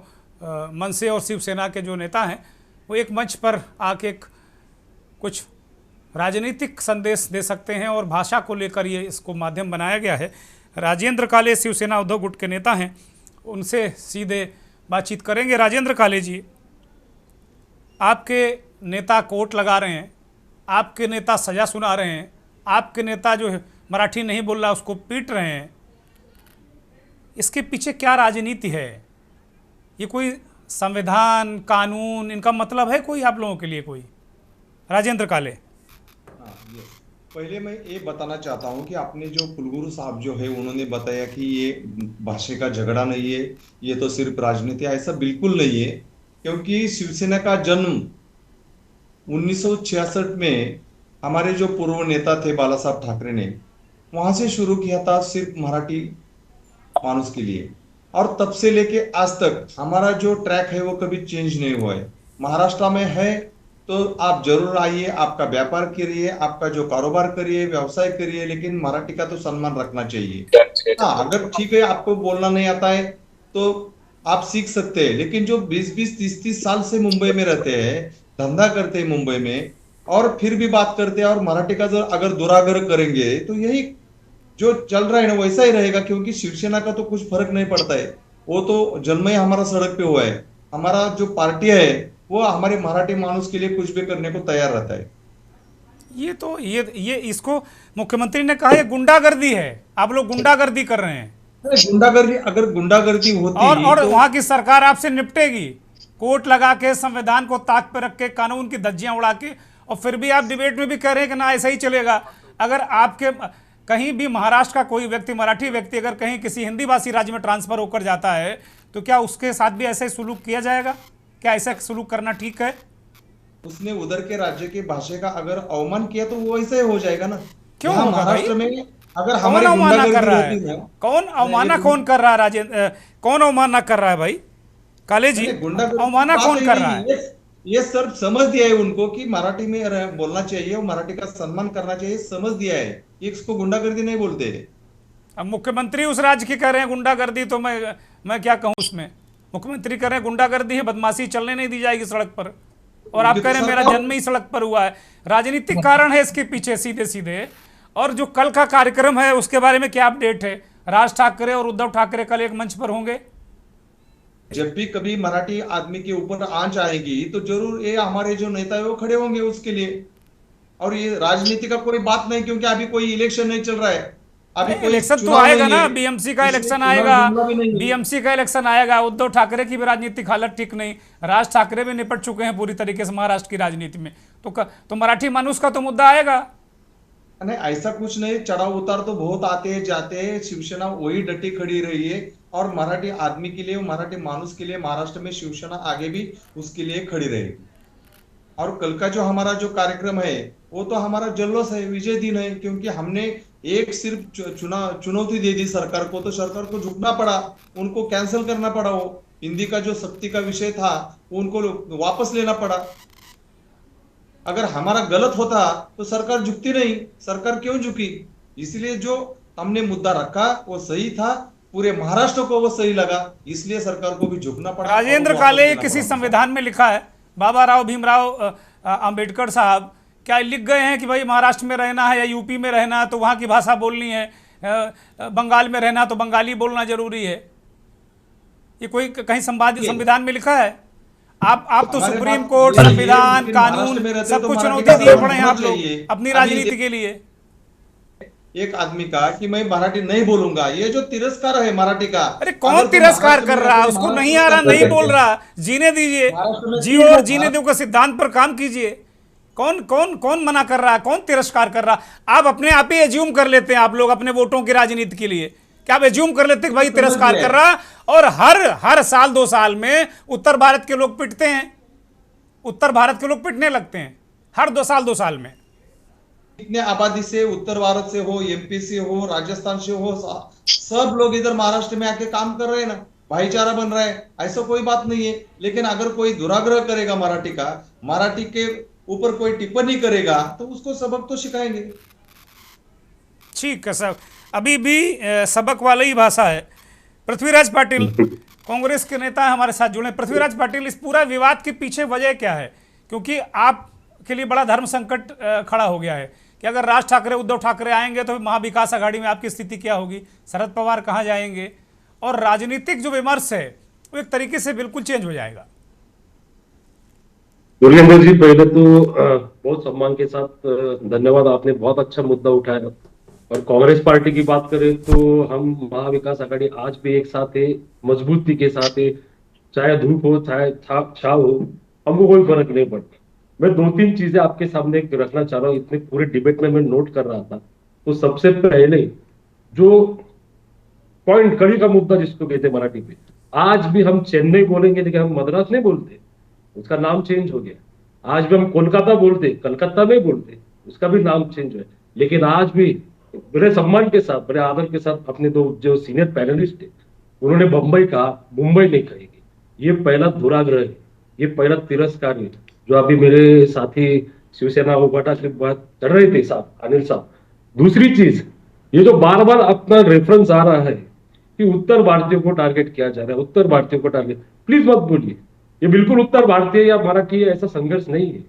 मनसे और शिवसेना के जो नेता हैं वो एक मंच पर आके कुछ राजनीतिक संदेश दे सकते हैं और भाषा को लेकर ये इसको माध्यम बनाया गया है। राजेंद्र काले शिवसेना उद्धव गुट के नेता हैं, उनसे सीधे बातचीत करेंगे। राजेंद्र काले जी, आपके नेता कोर्ट लगा रहे हैं, आपके नेता सज़ा सुना रहे हैं, आपके नेता जो मराठी नहीं बोल रहा उसको पीट रहे हैं, इसके पीछे क्या राजनीति है? ये कोई संविधान कानून इनका मतलब है कोई आप लोगों के लिए कोई? राजेंद्र काले। पहले मैं ये बताना चाहता हूं कि आपने जो कुलगुरु साहब जो है उन्होंने बताया कि ये भाषा का झगड़ा नहीं है, ये तो सिर्फ राजनीति है, ऐसा बिल्कुल नहीं है। क्योंकि शिवसेना का जन्म 1966 में हमारे जो पूर्व नेता थे बाला साहब ठाकरे ने वहां से शुरू किया था, सिर्फ मराठी मानुस के लिए, और तब से लेके आज तक हमारा जो ट्रैक है वो कभी चेंज नहीं हुआ है। महाराष्ट्र में है तो आप जरूर आइए, आपका व्यापार करिए, आपका जो कारोबार करिए, व्यवसाय करिए, लेकिन मराठी का तो सम्मान रखना चाहिए। हाँ, अगर ठीक है आपको बोलना नहीं आता है तो आप सीख सकते हैं, लेकिन जो 20-20, 30-30 साल से मुंबई में रहते हैं, धंधा करते हैं मुंबई में और फिर भी बात करते हैं और मराठी का जो अगर दुराग्रह करेंगे तो यही जो चल रहा है ना वैसा ही रहेगा। क्योंकि शिवसेना का तो कुछ फर्क नहीं पड़ता है, वो तो जन्म ही हमारा सड़क पे हुआ है। हमारा जो पार्टी है वो हमारे मराठी मानुस के लिए कुछ भी करने को तैयार रहता है। ये तो ये इसको मुख्यमंत्री ने कहा ये गुंडागर्दी है, आप लोग गुंडागर्दी कर रहे हैं। गुंडागर्दी, अगर गुंडागर्दी होती और तो वहां की सरकार आपसे निपटेगी, कोर्ट लगा के, संविधान को ताक पे रख के, कानून की धज्जियां उड़ा के, और फिर भी आप डिबेट में भी कह रहे हैं कि ना ऐसा ही चलेगा। अगर आपके कहीं भी महाराष्ट्र का कोई व्यक्ति, मराठी व्यक्ति अगर कहीं किसी हिंदी भाषी राज्य में ट्रांसफर होकर जाता है तो क्या उसके साथ भी ऐसा ही सुलूक किया जाएगा? क्या ऐसा सुलूक करना ठीक है? उसने उधर के राज्य के भाषा का अगर अवमान किया तो वो ऐसा ही हो जाएगा ना। क्यों होगा महाराष्ट्र में अगर कौन अवमानना कर रहा है? कौन अवमानना कौन कर रहा है? राजेंद्र, कौन अवमानना कर रहा है भाई? काले जी, अवमानना कौन कर रहा है? ये सर समझ दिया है उनको कि मराठी में बोलना चाहिए और मराठी का सम्मान करना चाहिए, समझ दिया है। ये इसको गुंडागर्दी नहीं बोलते। अब मुख्यमंत्री उस राज्य की कह रहे हैं गुंडागर्दी, तो मैं क्या कहूँ उसमें? मुख्यमंत्री कह रहे हैं गुंडागर्दी है, बदमाशी चलने नहीं दी जाएगी सड़क पर, और आप कह रहे हैं मेरा जन्म ही सड़क पर हुआ है। राजनीतिक कारण है इसके पीछे सीधे सीधे। और जो कल का कार्यक्रम है उसके बारे में क्या अपडेट है? राज ठाकरे और उद्धव ठाकरे कल एक मंच पर होंगे। जब भी कभी मराठी आदमी के ऊपर आंच आएगी तो जरूर ये हमारे जो नेता है वो खड़े होंगे उसके लिए। और ये राजनीति का कोई बात नहीं, क्योंकि अभी कोई इलेक्शन नहीं चल रहा है। अभी कोई इलेक्शन तो चुनाव आएगा नहीं ना, है, बीएमसी का इसलिए इलेक्शन चुनाव आएगा, जुमला भी नहीं है। बीएमसी का इलेक्शन आएगा। उद्धव ठाकरे की भी राजनीतिक हालत ठीक नहीं, राज ठाकरे भी निपट चुके हैं पूरी तरीके से महाराष्ट्र की राजनीति में, तो मराठी मानुस का तो मुद्दा आएगा। नहीं, ऐसा कुछ नहीं, चढ़ाव उतार तो बहुत आते हैं जाते हैं, शिवसेना वही डटी खड़ी रही है और मराठी आदमी के लिए, मराठी मानुस के लिए महाराष्ट्र में शिवसेना आगे भी उसके लिए खड़ी रहेगी। और कल का जो हमारा जो कार्यक्रम है वो तो हमारा जल्लोष है, विजय दिन है, क्योंकि हमने एक सिर्फ चुनौती दे दी सरकार को, तो सरकार को झुकना पड़ा, उनको कैंसिल करना पड़ा, वो हिंदी का जो सक्ति का विषय था उनको वापस लेना पड़ा। अगर हमारा गलत होता तो सरकार झुकती नहीं, सरकार क्यों झुकी? इसलिए जो हमने मुद्दा रखा वो सही था, पूरे महाराष्ट्र को वो सही लगा, इसलिए सरकार को भी झुकना पड़ा। राजेंद्र काले किसी संविधान में लिखा है, बाबा राव भीमराव अंबेडकर साहब क्या लिख गए हैं कि भाई महाराष्ट्र में रहना है या यूपी में रहना है तो वहाँ की भाषा बोलनी है, बंगाल में रहना तो बंगाली बोलना जरूरी है? ये कोई कहीं संविधान में लिखा है? आप तो सुप्रीम कोर्ट, संविधान, कानून सबको चुनौती दिए पड़े हैं आप लोग अपनी राजनीति के लिए। एक आदमी का कि मैं मराठी नहीं बोलूंगा, ये जो तिरस्कार है मराठी का। अरे कौन तिरस्कार कर रहा है? उसको नहीं आ रहा, नहीं बोल रहा, जीने दीजिए, जियो और जीने दो का सिद्धांत पर काम कीजिए। कौन कौन कौन मना कर रहा है? कौन तिरस्कार कर रहा? आप अपने आप ही एज्यूम कर लेते हैं, आप लोग अपने वोटों की राजनीति के लिए क्या आप एज्यूम कर लेते हैं भाई तिरस्कार कर रहा? और हर साल 2 साल में उत्तर भारत के लोग पिटते हैं, उत्तर भारत के लोग पिटने लगते हैं हर 2 साल में। इतने आबादी से, उत्तर भारत से हो, एमपी से हो, राजस्थान से हो, सब लोग इधर महाराष्ट्र में आके काम कर रहे हैं ना, भाईचारा बन रहा है, ऐसा कोई बात नहीं है। लेकिन अगर कोई दुराग्रह करेगा मराठी का, मराठी के ऊपर कोई टिप्पणी करेगा तो उसको सबक तो सिखाएंगे। ठीक है सर, अभी भी सबक वाला ही भाषा है। पृथ्वीराज पाटिल कांग्रेस के नेता हमारे साथ जुड़े। पृथ्वीराज पाटिल, इस पूरा विवाद के पीछे वजह क्या है? क्योंकि आपके लिए बड़ा धर्म संकट खड़ा हो गया है कि अगर राज ठाकरे, उद्धव ठाकरे आएंगे तो महाविकास आघाड़ी में आपकी स्थिति क्या होगी? शरद पवार कहाँ जाएंगे? और राजनीतिक जो विमर्श है वो एक तरीके से बिल्कुल चेंज हो जाएगा। गुरलेंद्र जी, पहले तो बहुत सम्मान के साथ धन्यवाद, आपने बहुत अच्छा मुद्दा उठाया। और कांग्रेस पार्टी की बात करें तो हम महाविकास आघाड़ी आज भी एक साथ है, मजबूती के साथ है, चाहे धूप हो चाहे छाव हो, हमको कोई फर्क नहीं पड़ता। मैं 2-3 चीजें आपके सामने रखना चाह रहा हूँ। इतने पूरे डिबेट में मैं नोट कर रहा था, तो सबसे पहले जो पॉइंट, कड़ी का मुद्दा जिसको कहते हैं मराठी पे, आज भी हम चेन्नई बोलेंगे लेकिन हम मद्रास नहीं बोलते, उसका नाम चेंज हो गया। आज भी हम कोलकाता बोलते, कलकत्ता नहीं बोलते, उसका भी नाम चेंज है। लेकिन आज भी बड़े सम्मान के साथ, बड़े आदर के साथ अपने 2 जो सीनियर पैनलिस्ट है उन्होंने बंबई कहा, मुंबई नहीं कहेगी। ये पहला दुराग्रह है, ये पहला तिरस्कार है जो अभी मेरे साथी शिवसेना उबाटा की बात कर रहे थे साहब, अनिल साहब। दूसरी चीज, ये जो बार बार अपना रेफरेंस आ रहा है कि उत्तर भारतीयों को टारगेट किया जा रहा है, उत्तर भारतीयों को टारगेट, प्लीज मत बोलिए। ये बिल्कुल उत्तर भारतीय या मराठी ऐसा संघर्ष नहीं है।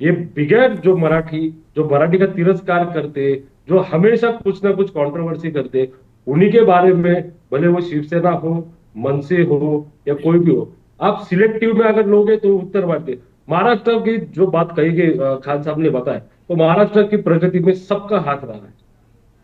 ये बिगैर जो मराठी का तिरस्कार करते, जो हमेशा कुछ ना कुछ कंट्रोवर्सी करते, उन्हीं के बारे में, भले वो शिवसेना हो, मनसे हो या कोई भी हो, आप सिलेक्टिव में अगर लोगे तो उत्तर भारतीय। महाराष्ट्र की जो बात कही गई, खान साहब ने बताया, तो महाराष्ट्र की प्रगति में सबका हाथ रहा है,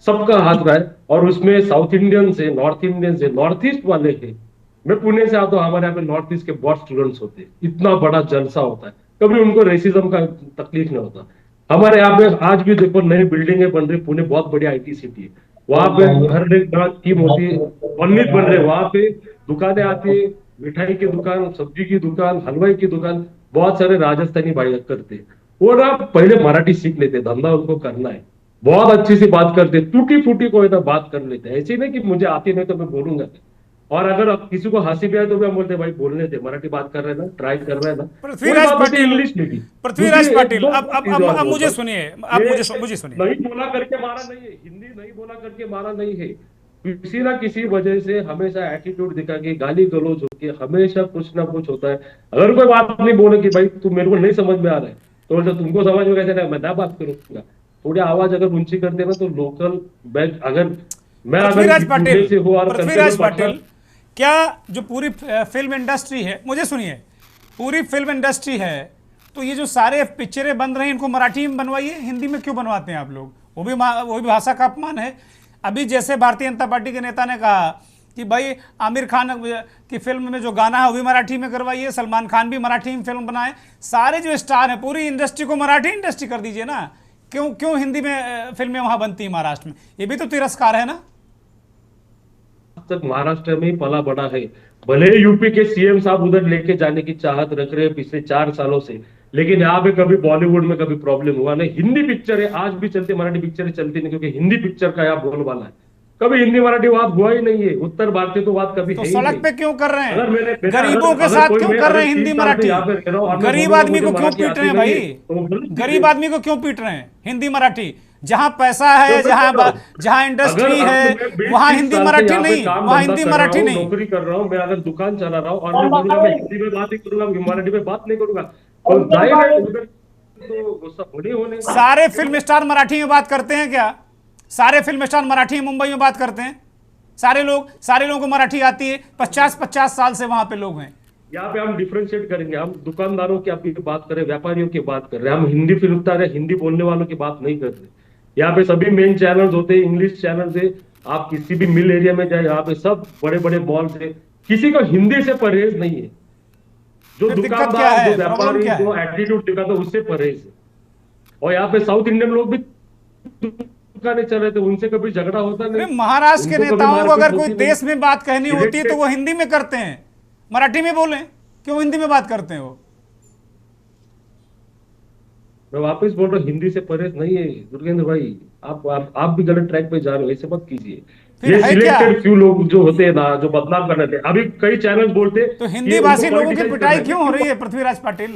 सबका हाथ रहा है। और उसमें साउथ इंडियन से, नॉर्थ इंडियन से, नॉर्थ ईस्ट वाले हैं। मैं पुणे से आता हूँ, हमारे यहाँ पे नॉर्थ ईस्ट के बहुत स्टूडेंट्स होते हैं, इतना बड़ा जलसा होता है, कभी उनको रेसिज्म का तकलीफ नहीं होता। हमारे यहाँ पे आज भी देखो नई बिल्डिंगें बन रही, पुणे बहुत बड़ी IT सिटी है, वहां पे हर एक टीम होती है, पंडित बन रहे, वहां पे दुकानें आती है, मिठाई की दुकान, सब्जी की दुकान, हलवाई की दुकान, बहुत सारे राजस्थानी भाई करते हैं। वो ना पहले मराठी सीख लेते, धंधा उनको करना है, बहुत अच्छी सी बात करते, टूटी फूटी कोई ना बात कर लेते, ऐसे नहीं कि मुझे आती नहीं तो मैं बोलूंगा। और अगर किसी को हंसी भी आए तो भी हम बोलते भाई बोलने थे, मराठी बात कर रहे हैं ना, ट्राई कर रहे हैं ना। पृथ्वीराज पाटिल, इंग्लिश नहीं, पृथ्वीराज पाटिल, अब मुझे सुनिए, आप मुझे सुनिए। नहीं बोला करके मारा नहीं है, हिंदी नहीं बोला करके मारा नहीं है, किसी ना किसी वजह से हमेशा एटीट्यूड दिखा के, गाली गलौज होके, हमेशा कुछ ना कुछ होता है। अगर कोई बात नहीं बोले कि भाई तुम मेरे को नहीं समझ में आ रहा है, तो तुमको समझ में कैसे नहीं, मैं ना बात करूंगा। थोड़ी आवाज अगर ऊंची करते ना तो लोकल बैच, अगर मैं पृथ्वीराज पाटिल, क्या जो पूरी फिल्म इंडस्ट्री है, मुझे सुनिए, पूरी फिल्म इंडस्ट्री है, तो ये जो सारे पिक्चरें बन रही हैं इनको मराठी में बनवाइए, हिंदी में क्यों बनवाते हैं आप लोग? वो भी भाषा का अपमान है। अभी जैसे भारतीय जनता पार्टी के नेता ने कहा कि भाई आमिर खान की फिल्म में जो गाना है वो भी मराठी में करवाइए, सलमान खान भी मराठी में फिल्म बनाए, सारे जो स्टार हैं पूरी इंडस्ट्री को मराठी इंडस्ट्री कर दीजिए ना। क्यों हिंदी में फिल्में वहां बनती हैं महाराष्ट्र में? ये भी तो तिरस्कार है ना। तक महाराष्ट्र में ही पला बड़ा है, भले ही यूपी के सीएम साहब उधर लेके जाने की चाहत रख रहे हैं पिछले 4 सालों से, लेकिन यहाँ पे कभी बॉलीवुड में कभी प्रॉब्लम हुआ नहीं। हिंदी पिक्चर है आज भी चलती, मराठी पिक्चर चलती नहीं, क्योंकि हिंदी पिक्चर का यहाँ बोलबाला है। कभी हिंदी मराठी बात हुआ ही नहीं है, उत्तर भारतीय तो बात कभी तो है ही सड़क नहीं। पे क्यों कर रहे हैं? अगर गरीबों के साथ क्यों कर रहे हैं हिंदी मराठी? गरीब आदमी को क्यों पीट रहे हैं भाई? गरीब आदमी को क्यों पीट रहे हैं? हिंदी मराठी जहां पैसा है, जहां इंडस्ट्री है, वहां हिंदी मराठी नहीं, वहां हिंदी मराठी नहीं। नौकरी कर रहा हूँ मैं, अगर दुकान चला रहा हूँ और मैं बोलूंगा मैं हिंदी में बात ही करूंगा, मराठी में बात नहीं करूंगा, तो जाहिर है तो गुस्सा होने। सारे फिल्म स्टार मराठी में बात करते हैं क्या? सारे फिल्म स्टार मराठी में मुंबई में बात करते हैं? सारे लोगों को मराठी आती है? 50 साल से वहां पे लोग हैं। यहाँ पे हम डिफरेंशिएट करेंगे, हम दुकानदारों की आपकी बात कर रहे हैं, व्यापारियों की बात कर रहे हैं, हम हिंदी फिल्म स्टार है हिंदी बोलने वालों की बात नहीं कर रहे। यहाँ पे सभी मेन चैनल्स होते हैं, इंग्लिश चैनल्स है, आप किसी भी मिल एरिया में जाए यहाँ पे सब बड़े बड़े मॉल्स है, किसी को हिंदी से परहेज नहीं है। जो दुकानदार जो व्यापारी जो एटीट्यूड दिखाता है उससे परहेज है। और यहाँ पे साउथ इंडियन लोग भी दुकानें चल रहे थे, उनसे कभी झगड़ा होता नहीं। महाराष्ट्र के नेताओं को अगर कोई देश में बात कहनी होती है तो वो हिंदी में करते हैं, मराठी में बोलें, क्यों हिंदी में बात करते हैं वो? मैं वापस बोल रहा हूँ हिंदी से परहेज नहीं है दुर्गेंद्र भाई, आप भी गलत ट्रैक पे जा रहे हो, ऐसे मत कीजिए। ये सिलेक्टेड फ्यू लोग जो होते हैं ना जो बदनाम कर रहे थे, अभी कई चैनल बोलते तो हिंदी भाषी लोगों की पिटाई क्यों हो रही है पृथ्वीराज पाटिल?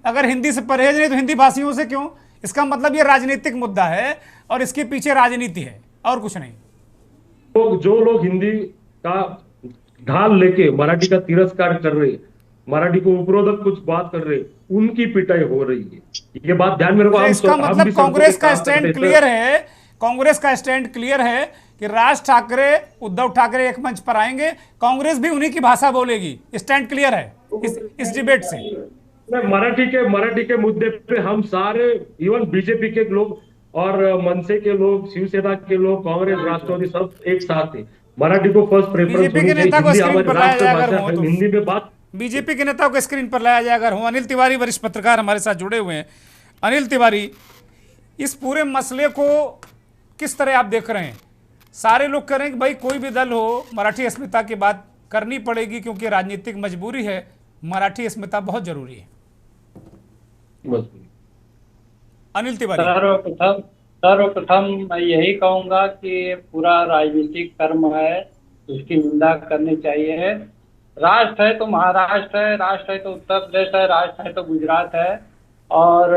अगर हिंदी से परहेज नहीं तो हिंदी भाषियों से क्यों? इसका मतलब ये राजनीतिक मुद्दा है और इसके पीछे राजनीति है और कुछ नहीं। जो लोग हिंदी का ढाल लेके मराठी का तिरस्कार कर रहे, मराठी को उपरोधक कुछ बात कर रहे, उनकी पिटाई हो रही है, ये बात ध्यान में रखो। इसका मतलब कांग्रेस का स्टैंड क्लियर है, कांग्रेस का स्टैंड क्लियर है कि राज ठाकरे उद्धव ठाकरे एक मंच पर आएंगे, कांग्रेस भी उन्हीं की भाषा बोलेगी। स्टैंड क्लियर है इस डिबेट से। मराठी के मुद्दे पे हम सारे इवन बीजेपी के लोग और मनसे के लोग, शिवसेना के लोग, कांग्रेस, राष्ट्रवादी सब एक साथ है। मराठी को फर्स्ट प्रेफरेंस बीजेपी के नेता को स्क्रीन पर लाया जाए अगर हो, हिंदी में बात बीजेपी के नेताओं को स्क्रीन पर लाया जाए अगर हो। अनिल तिवारी वरिष्ठ पत्रकार हमारे साथ जुड़े हुए हैं। अनिल तिवारी, इस पूरे मसले को किस तरह आप देख रहे हैं? सारे लोग कह रहे हैं कि भाई कोई भी दल हो मराठी अस्मिता की बात करनी पड़ेगी क्योंकि राजनीतिक मजबूरी है, मराठी अस्मिता बहुत जरूरी है। अनिल तिवारी, सर्वप्रथम मैं यही कहूंगा कि पूरा राजनीतिक कर्म है, उसकी निंदा करनी चाहिए। राष्ट्र है तो महाराष्ट्र है, राष्ट्र है तो उत्तर प्रदेश है, राष्ट्र है तो गुजरात है। और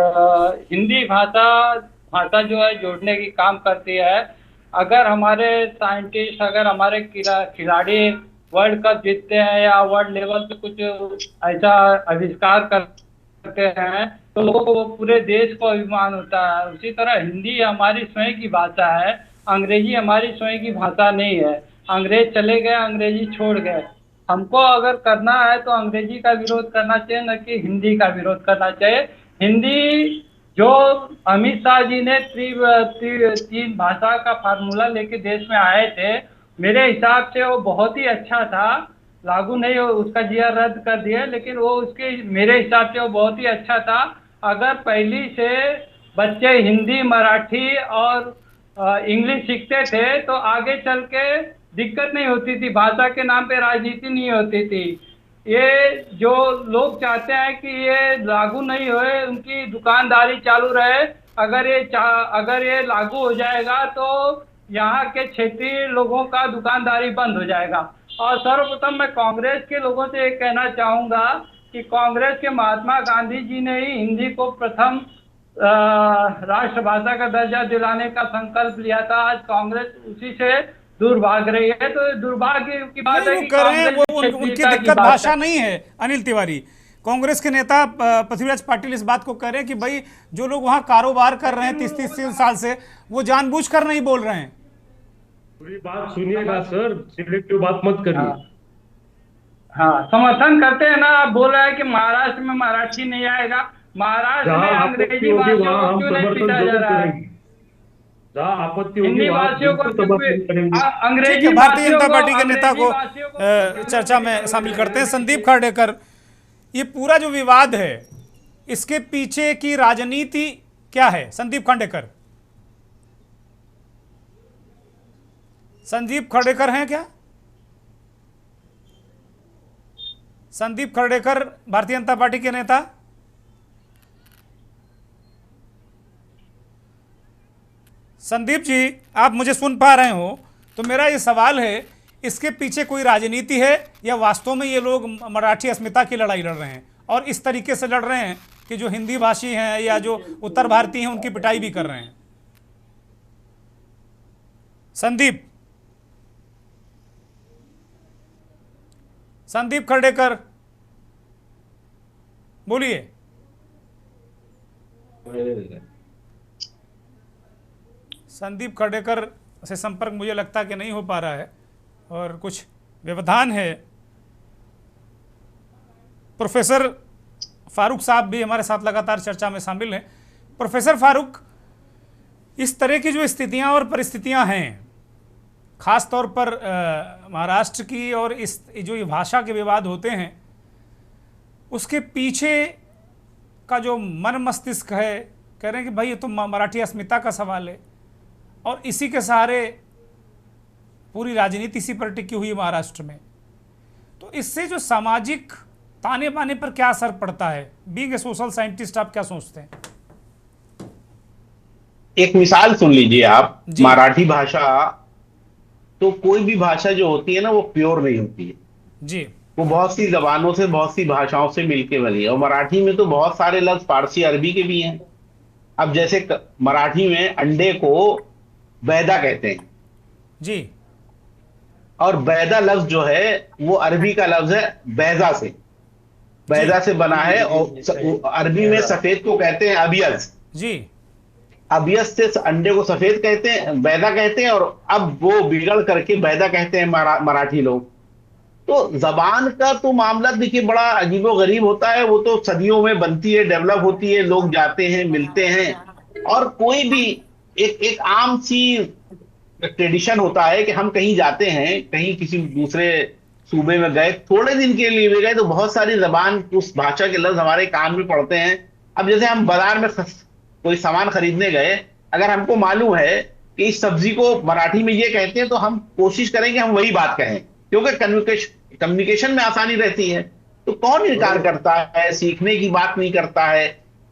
हिंदी भाषा जो है जोड़ने की काम करती है। अगर हमारे साइंटिस्ट, अगर हमारे खिलाड़ी वर्ल्ड कप जीतते हैं या वर्ल्ड लेवल पे कुछ ऐसा आविष्कार करते हैं तो लोगों को पूरे देश को अभिमान होता है। उसी तरह हिंदी हमारी स्वयं की भाषा है, अंग्रेजी हमारी स्वयं की भाषा नहीं है। अंग्रेज चले गए, अंग्रेजी छोड़ गए। हमको अगर करना है तो अंग्रेजी का विरोध करना चाहिए, न कि हिंदी का विरोध करना चाहिए। हिंदी जो अमित शाह जी ने तीन भाषा का फार्मूला लेके देश में आए थे, मेरे हिसाब से वो बहुत ही अच्छा था। लागू नहीं हो, उसका जिया रद्द कर दिया, लेकिन वो उसके मेरे हिसाब से वो बहुत ही अच्छा था। अगर पहली से बच्चे हिंदी, मराठी और इंग्लिश सीखते थे तो आगे चल के दिक्कत नहीं होती थी, भाषा के नाम पे राजनीति नहीं होती थी। ये जो लोग चाहते हैं कि ये लागू नहीं होए, उनकी दुकानदारी चालू रहे, अगर ये लागू हो जाएगा तो यहाँ के क्षेत्रीय लोगों का दुकानदारी बंद हो जाएगा। और सर्वप्रथम मैं कांग्रेस के लोगों से ये कहना चाहूँगा कि कांग्रेस के महात्मा गांधी जी ने ही हिंदी को प्रथम राष्ट्रभाषा का दर्जा दिलाने का संकल्प लिया था। आज कांग्रेस उसी से दूर भाग रही है, तो दुर्भाग्य की बात है कि उनकी दिक्कत भाषा नहीं है। अनिल तिवारी, कांग्रेस के नेता पृथ्वीराज पाटिल इस बात को कह रहे हैं कि भाई जो लोग वहां कारोबार कर रहे हैं 30-30 साल से, वो जानबूझकर नहीं बोल रहे हैं। पूरी बात सुनिएगा सर, सिलेक्टिव बात मत करिए। हाँ, समर्थन करते हैं ना। आप बोल रहे हैं कि महाराष्ट्र में मराठी नहीं आएगा, महाराष्ट्र में अंग्रेजी भाषा को क्यों नहीं पीटा जा रहा है? जहाँ आपत्ति होगी हिंदी वहाँ भाषियों को बिल्कुल समर्थन करेंगे। अंग्रेजी ठीक है, भारतीय भाषियों जनता को- पार्टी के नेता अंग्रेजी को भाषियों को- चर्चा में शामिल करते हैं। संदीप खर्डेकर, ये पूरा जो विवाद है इसके पीछे की राजनीति क्या है? संदीप खर्डेकर, संदीप खर्डेकर हैं क्या? संदीप खर्डेकर भारतीय जनता पार्टी के नेता? संदीप जी, आप मुझे सुन पा रहे हो तो मेरा ये सवाल है, इसके पीछे कोई राजनीति है या वास्तव में ये लोग मराठी अस्मिता की लड़ाई लड़ रहे हैं और इस तरीके से लड़ रहे हैं कि जो हिंदी भाषी हैं या जो उत्तर भारतीय हैं उनकी पिटाई भी कर रहे हैं? संदीप, संदीप खर्डेकर बोलिए। संदीप खर्डेकर से संपर्क मुझे लगता है कि नहीं हो पा रहा है और कुछ व्यवधान है। प्रोफेसर फारूक साहब भी हमारे साथ लगातार चर्चा में शामिल हैं। प्रोफेसर फारूक, इस तरह की जो स्थितियां और परिस्थितियां हैं, खास तौर पर महाराष्ट्र की, और इस जो ये भाषा के विवाद होते हैं उसके पीछे का जो मन मस्तिष्क है, कह रहे हैं कि भाई ये तो मराठी अस्मिता का सवाल है और इसी के सहारे पूरी राजनीति इसी पर टिकी हुई है महाराष्ट्र में। तो इससे जो सामाजिक ताने बाने पर क्या असर पड़ता है? बीइंग ए सोशल साइंटिस्ट आप क्या सोचते हैं? एक मिसाल सुन लीजिए आप, मराठी भाषा, तो कोई भी भाषा जो होती है ना वो प्योर नहीं होती है जी। वो बहुत सी जबानों से, बहुत सी भाषाओं से मिलके बनी है। और मराठी में तो बहुत सारे लफ्ज फारसी अरबी के भी हैं। अब जैसे मराठी में अंडे को बैदा कहते हैं जी, और बैदा लफ्ज जो है वो अरबी का लफ्ज है बैजा से, बैजा से बना है। और अरबी में सफेद को कहते हैं अबियज जी, अबियज से अंडे को सफेद कहते हैं, बैदा कहते हैं, और अब वो बिगड़ करके बैदा कहते हैं मराठी लोग। तो जबान का तो मामला देखिए बड़ा अजीबो गरीब होता है। वो तो सदियों में बनती है, डेवलप होती है, लोग जाते हैं, मिलते हैं, और कोई भी एक आम सी ट्रेडिशन होता है कि हम कहीं जाते हैं, कहीं किसी दूसरे सूबे में गए, थोड़े दिन के लिए भी गए, तो बहुत सारी जबान, उस भाषा के लफ्ज हमारे कान में पड़ते हैं। अब जैसे हम बाजार में कोई सामान खरीदने गए, अगर हमको मालूम है कि इस सब्जी को मराठी में ये कहते हैं, तो हम कोशिश करेंगे हम वही बात कहें, क्योंकि कम्युनिकेशन में आसानी रहती है। तो कौन इनकार करता है, सीखने की बात नहीं करता है,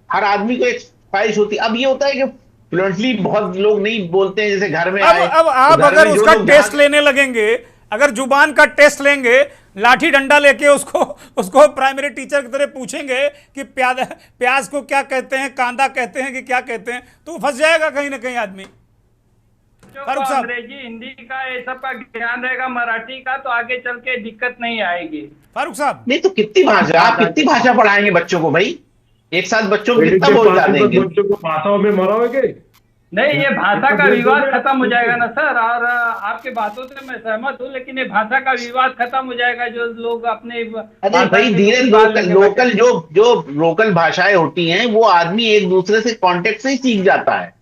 हर आदमी को एक ख्वाहिश होती है। अब ये होता है कि फ्लुएंटली बहुत लोग नहीं बोलते हैं, जैसे घर में आए, अब आप अगर उसका टेस्ट लेने लगेंगे, अगर जुबान का टेस्ट लेंगे, लाठी डंडा लेके उसको प्राइमरी टीचर की तरह पूछेंगे कि प्याज को क्या कहते हैं, कांदा कहते हैं कि क्या कहते हैं, तो फंस जाएगा कहीं ना कहीं आदमी। फारूक साहब, अंग्रेजी हिंदी का ये सब का ज्ञान रहेगा, मराठी का तो आगे चल के दिक्कत नहीं आएगी। फारूक साहब, नहीं तो कितनी भाषा, आप कितनी भाषा पढ़ाएंगे बच्चों को भाई? एक साथ बच्चों को कितना बोल देंगे? बच्चों को भाषाओं में मराओगे? नहीं, ये भाषा का विवाद खत्म हो जाएगा ना सर। और आपके बातों से मैं सहमत हूँ, लेकिन ये भाषा का विवाद खत्म हो जाएगा जो लोग अपने, अरे भाई धीरे लोकल जो लोकल भाषाएं होती हैं वो आदमी एक दूसरे से कांटेक्ट से ही सीख जाता है।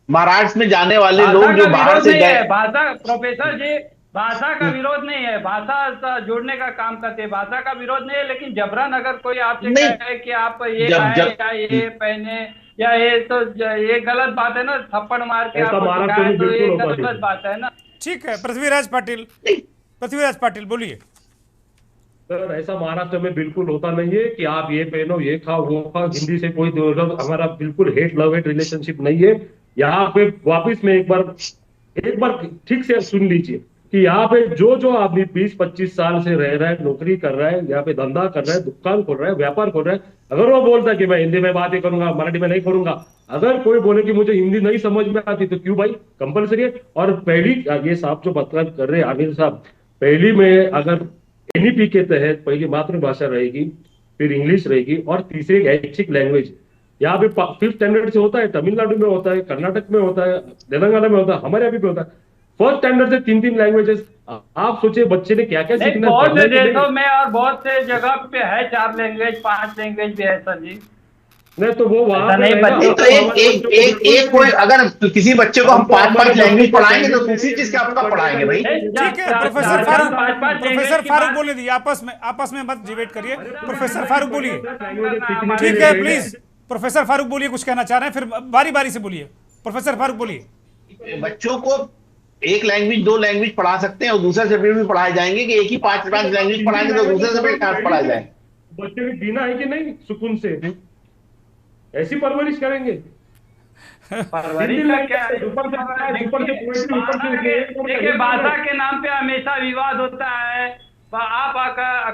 महाराष्ट्र में जाने वाले लोग जो बाहर से गए, भाषा, प्रोफेसर जी, भाषा का विरोध नहीं है, भाषा जोड़ने का काम करते हैं, भाषा का विरोध नहीं है। लेकिन जबरन अगर कोई आपसे कहे कि आप ये खाएं या ये पहने या ये, तो ये गलत बात है ना। थप्पड़ मार के आपको सिखाए तो ये गलत बात है ना। ठीक है, पृथ्वीराज पाटिल बोलिए। सर, ऐसा महाराष्ट्र में बिल्कुल होता नहीं है कि आप ये पहनो, ये खाओ, वो खाओ। हिंदी से कोई हमारा बिल्कुल हेट लव हेट रिलेशनशिप नहीं है। यहाँ पे वापिस में एक बार ठीक से सुन लीजिए कि यहाँ पे जो आदमी 20-25 साल से रह रहा है, नौकरी कर रहा है, यहाँ पे धंधा कर रहा है, दुकान खोल रहा है, व्यापार खोल रहा है, अगर वो बोलता है कि मैं हिंदी में बात ही करूंगा, मराठी में नहीं करूंगा, अगर कोई बोले कि मुझे हिंदी नहीं समझ में आती, तो क्यों भाई, कंपलसरी है। और पहली, ये साहब जो बात कर रहे हैं आमिर साहब, पहली में अगर एनईपी के तहत पहली मातृभाषा रहेगी, फिर इंग्लिश रहेगी, और तीसरी ऐच्छिक लैंग्वेज। यहाँ पे 5th स्टैंडर्ड से होता है, तमिलनाडु में होता है, कर्नाटक में होता है, तेलंगाना में होता है, हमारे यहाँ भी होता है। 1st स्टैंडर्ड से 3 लैंग्वेजेस। आप सोचिए बच्चे ने क्या क्या सीखना है। बहुत से देशों में और बहुत से जगह पे है 4 लैंग्वेज, 5 लैंग्वेज भी है सर जी। नहीं तो वो वहां पे नहीं तो एक कोई अगर किसी बच्चे को हम 5 लैंग्वेज पढ़ाएंगे तो दूसरी चीज क्या आपका पढ़ाएंगे भाई? ठीक है प्रोफेसर फारूक बोलने दीजिए, आपस में मत डिबेट करिए। प्रोफेसर फारूक बोलिए। ठीक है प्लीज प्रोफेसर फारूक बोलिए, कुछ कहना चाह रहे हैं, फिर बारी बारी से बोलिए। प्रोफेसर फारूक बोलिए। बच्चों को एक लैंग्वेज 2 लैंग्वेज पढ़ा सकते हैं और दूसरे सब्जेक्ट भी पढ़ाए जाएंगे कि एक ही 5 लैंग्वेज पढ़ाएंगे तो दूसरे सब्जेक्ट कहाँ पढ़ाए जाए? बच्चे भी जीना है कि नहीं सुकून से, ऐसी परवरिश करेंगे। देखिए भाषा के नाम पे हमेशा विवाद होता है। आप